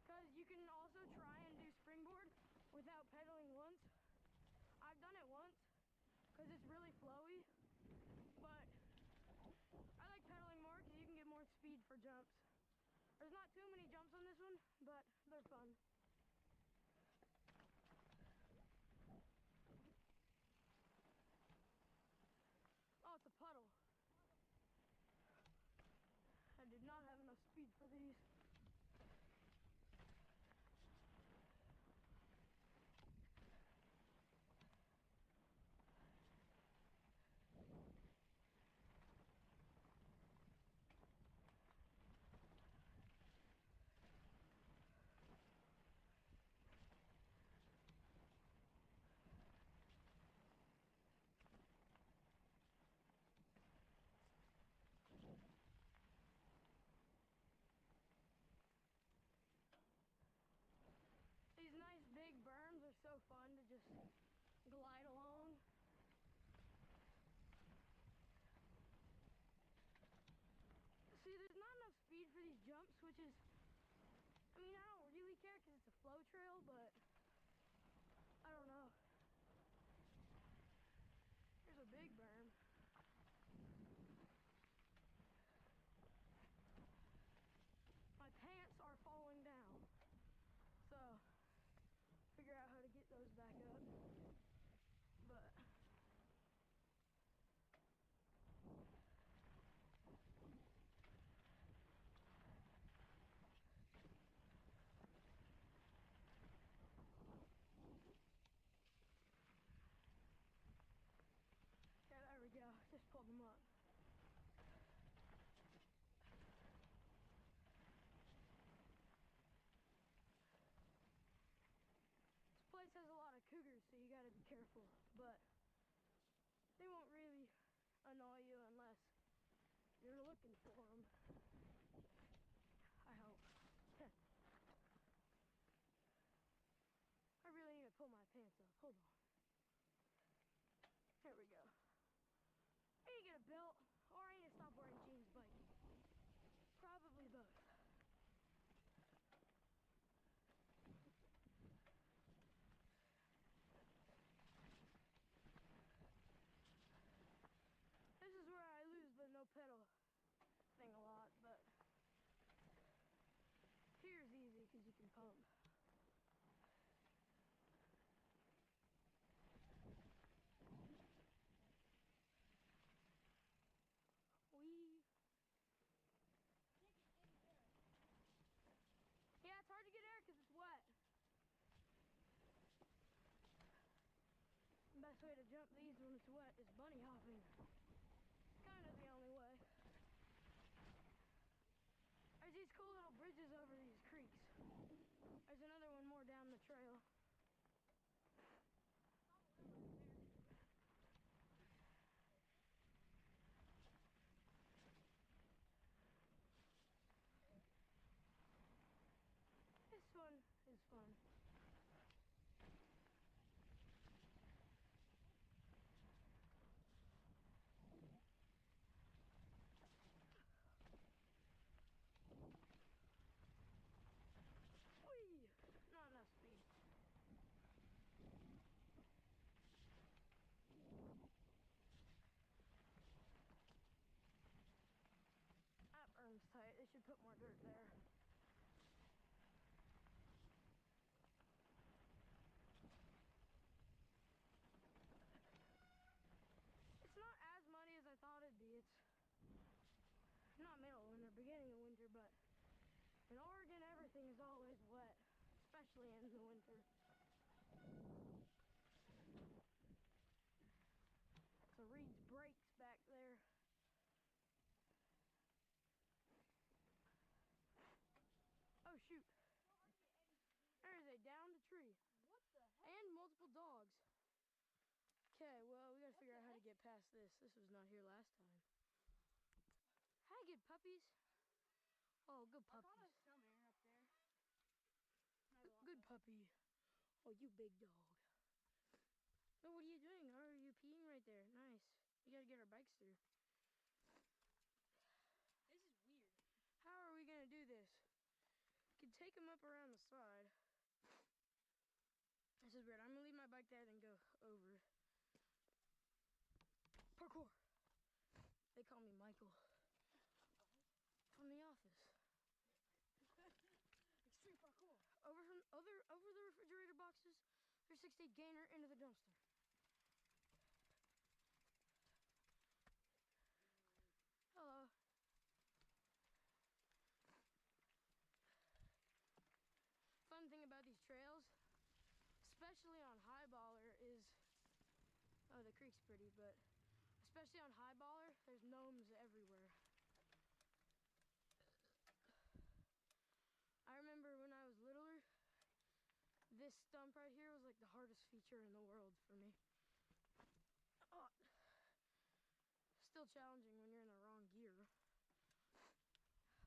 because you can also try and do springboard without pedaling once. I've done it once because it's really flowy, but I like pedaling more because you can get more speed for jumps. There's not too many jumps on this one, but they're fun. Oh, it's a puddle. I did not have enough speed for these. fun to just glide along. See, there's not enough speed for these jumps, which is, I mean, I don't really care because it's a flow trail, but I don't know. Here's a big berm. My pants are falling down, so figure out how to get those back up, but yeah, there we go, just pulled them up. This place has a lot of cougars, so you gotta be careful, but they won't really annoy you unless you're looking for them. I hope. I really need to pull my pants up. Hold on. There we go. I need to get a belt, or I need to stop wearing jeans biking. Probably both. This is where I lose the no pedal thing a lot, but here's easy because you can pump. Yeah, it's hard to get air because it's wet. The best way to jump these when it's wet is bunny hopping. Kind of the only way. There's these cool little bridges over these creeks. There's another one more down the trail. This one is fun. Whee! Not enough speed. That berm's tight. They should put more dirt there. It's not as muddy as I thought it'd be. It's not middle of winter, beginning of winter, but in Oregon everything is always wet, especially in the winter. So Reed's brakes back there. Oh shoot. There's a downed tree. What the heck? And multiple dogs. Okay, well, we gotta figure out how to get past this. This was not here last time. Hi, good puppies. Oh, good puppies. I got a snowman up there. Good puppy. Oh, you big dog. Oh, what are you doing? Oh, are you peeing right there? Nice. You gotta get our bikes through. This is weird. How are we gonna do this? We can take them up around the side. This is weird. I'm gonna leave my bike there, then go over. Parkour. They call me Michael. From The Office. Extreme parkour. Over the refrigerator boxes. 360 gainer into the dumpster. Hello. Fun thing about these trails, especially on Highballer, is the creek's pretty, but especially on Highballer, there's gnomes everywhere. I remember when I was littler, this stump right here was like the hardest feature in the world for me. Oh, still challenging when you're in the wrong gear.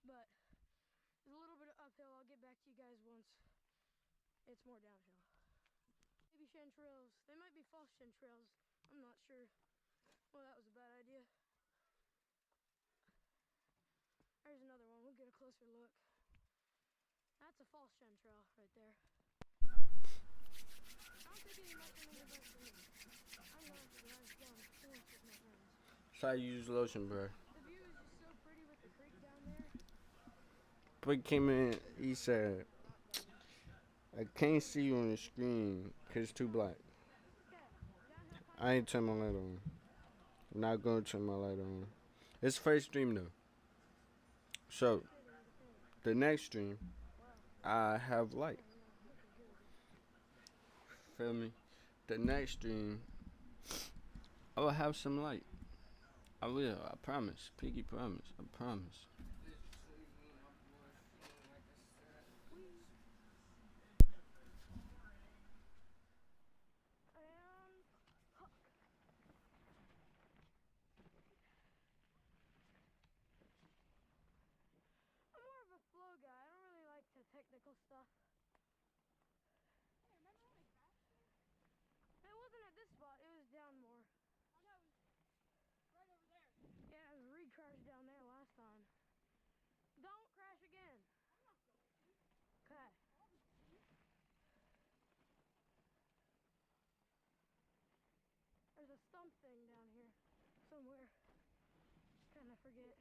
But there's a little bit of uphill. I'll get back to you guys once it's more downhill. Baby Shay. chanterelles. They might be false chanterelles. I'm not sure. Well, that was a bad idea. There's another one. We'll get a closer look. That's a false chanterelle right there. I don't think any mushroom in the best for me. I'm going to the ice down too much with my friends. That's how you use lotion, bro. The view is just so pretty with the creek down there. Boy came in, he said, I can't see you on the screen because it's too black. I ain't turn my light on. I'm not going to turn my light on. It's first stream though. So, the next stream, I have light. Feel me? The next stream, I will have some light. I will, I promise. Piggy promise, I promise. I'm more of a flow guy. I don't really like the technical stuff. Hey, remember when I crashed here? It wasn't at this spot. It was down more. Oh no, it was right over there. Yeah, it was a re-crash down there last time. Don't crash again. I'm not going to. Okay. Obviously. There's a stump thing down here somewhere. Kinda forget.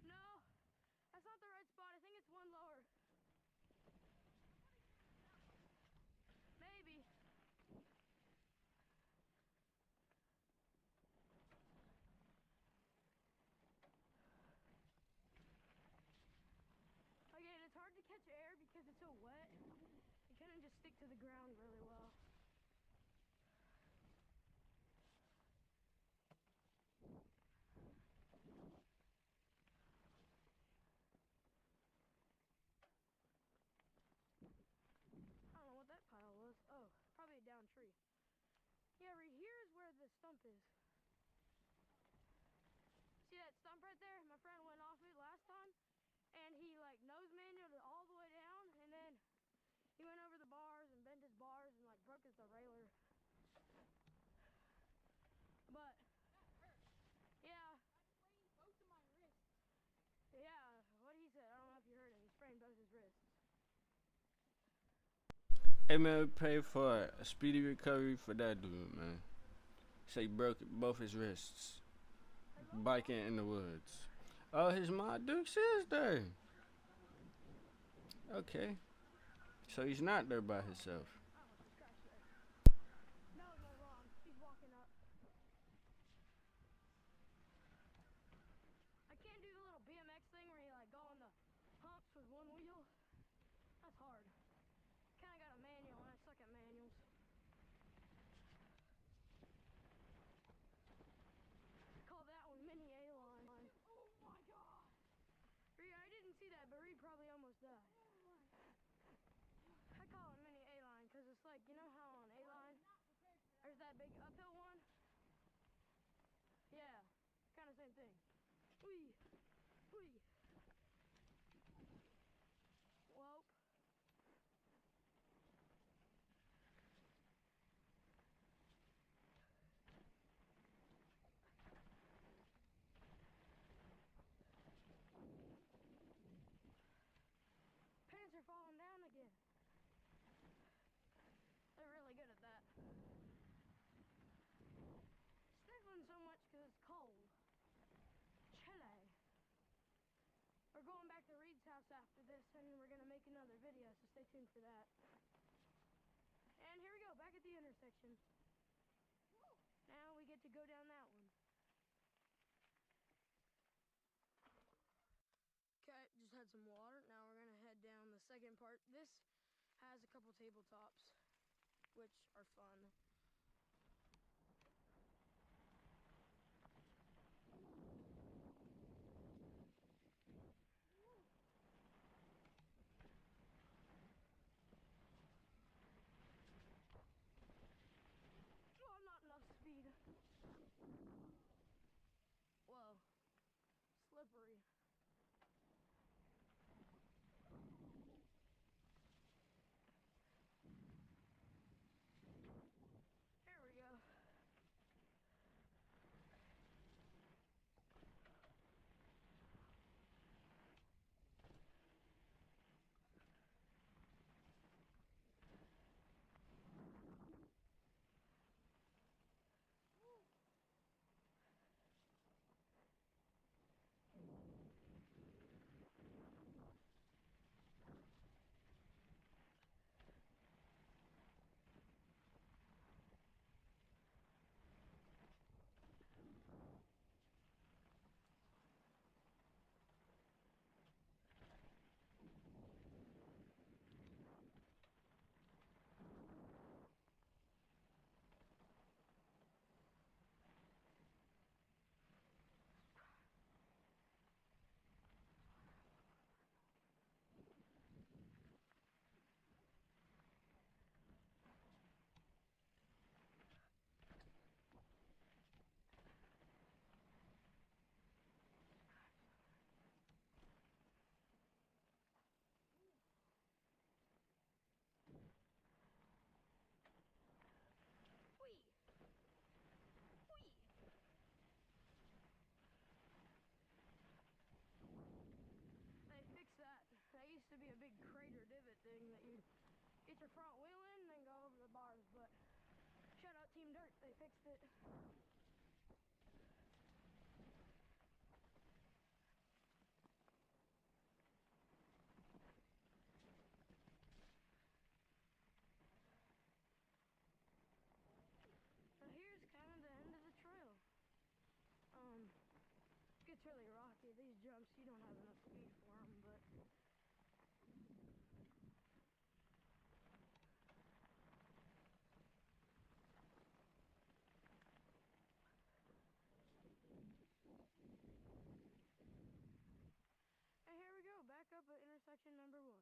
No, that's not the right spot. I think it's one lower. Maybe. Okay, and it's hard to catch air because it's so wet. You kind of just stick to the ground really well. I don't know what that pile was. Oh, probably a downed tree. Yeah, right here is where the stump is. See that stump right there? My friend went off it last time, and he like nose manualed it all the way down, and then he went over the bars and bent his bars and like broke his derailleur. But That hurt. yeah, I sprained both of my wrists. yeah, what he said, I don't know if you heard him. He sprained both his wrists. Hey man, pray for a speedy recovery for that dude, man. Say broke both his wrists. Biking in the woods. Oh, his mom Dukes is there. Okay. So he's not there by himself. That was my wrong. He's walking up. I can't do the little BMX thing where you like go on the humps with one wheel. That's hard. Kinda got a manual and I suck at manuals. Call that one mini A-line. Oh my god. Reed, I didn't see that, but Reed probably almost died. I call it mini A-line because it's like, you know how on A-line there's that big uphill one? Yeah, kind of same thing. Whee! Whee! Whoop. Pants are falling down again. They're really good at that. Sniffling so much because it's cold. Chilly. We're going back to Reed's house after this, and we're going to make another video, so stay tuned for that. And here we go, back at the intersection. Now we get to go down that one. Okay, just had some water. Now we're going to head down the second part. This has a couple tabletops, which are fun. Oh, not enough speed. Whoa. Slippery. thing that you get your front wheel in and then go over the bars. But shout out Team Dirt, they fixed it. So here's kind of the end of the trail. Gets really rocky. These jumps, you don't have enough speed for them, but and here we go, back up at intersection number 1.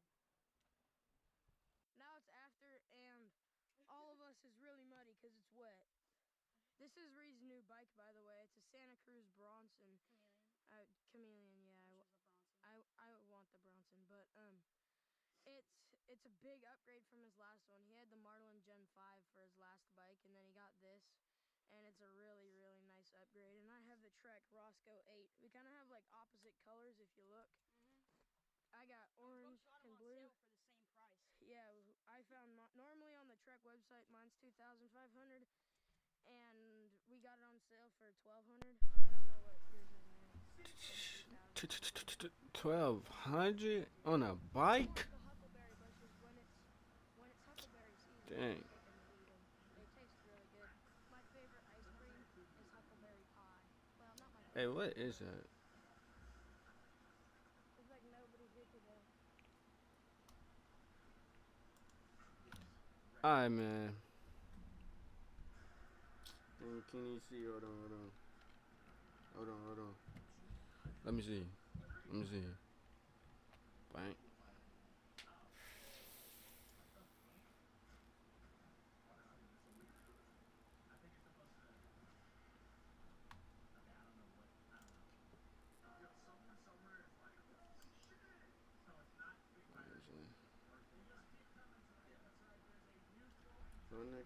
Now it's after, and all of us is really muddy because it's wet. This is Reed's new bike, by the way. It's a Santa Cruz Bronson. Chameleon, yeah. I want the Bronson, but it's a big upgrade from his last one. He had the Marlin Gen 5 for his last bike, and then he got this, and it's a really, really nice upgrade. And I have the Trek Roscoe 8. We kind of have like opposite colors if you look. I got orange and blue. For the same price. Yeah, I found normally on the Trek website mine's $2,500, and we got it on sale for $1,200. I don't know what yours is now. 1,200 on a bike? Dang. They taste really good. My favorite ice cream is huckleberry pie. Well, not my favorite. Hey, what is that? It's like nobody here today. Alright, man. Can you see? Hold on. Let me see. Bang.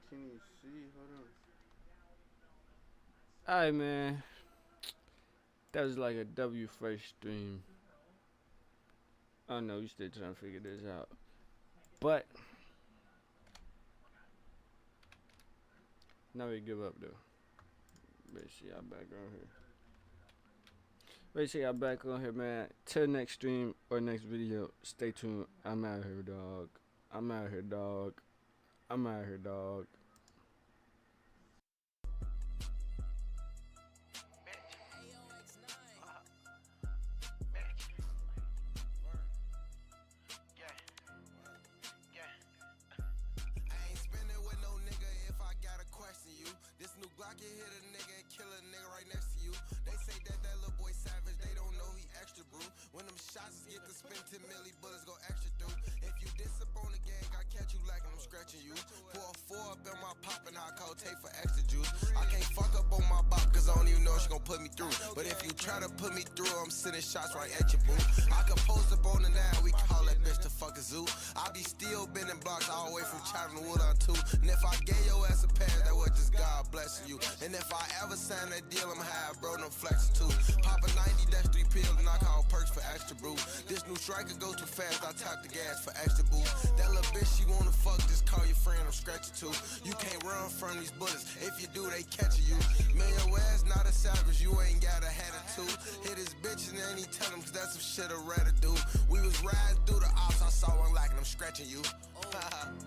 Can you see? Hold on. Alright, man. That was like a W Fresh stream. I know you still trying to figure this out, but now we give up though. Let's see y'all back on here. Man. Till next stream or next video. Stay tuned. I'm out here, dog. This new Glock can hit a nigga and kill a nigga right next to you. They say that little boy savage, they don't know he extra brew. When them shots get to spin 10 milli, bullets go extra through. If you diss up on the gang, I catch you lacking, I'm scratching you. Pour a 4 up in my pop and I call tape for extra juice. I can't fuck up on my bop cause I don't even know if she gon' put me through. But if you try to put me through, I'm sending shots right at your boo. I can post up on the 9, we call that bitch the fucking zoo. I be still bending blocks all the way from China Wood on 2. And if I gave your ass a pass, that was just God blessing you. And if I ever sign that deal, I'm high, bro, no flexing too. Pop a 90, that's 3 pills, and I call perks for extra brew. This new striker go too fast, I tap the gas for extra boost. That little bitch she wanna fuck, just call your friend, I'm scratching too. You can't run from these bullets, if you do, they catching you. Man, your ass not a savage, you ain't got a attitude. Hit his bitch and then he tell him, cause that's some shit I'd rather do. We was riding through the ops, I saw one lacking, I'm scratching you. Damn.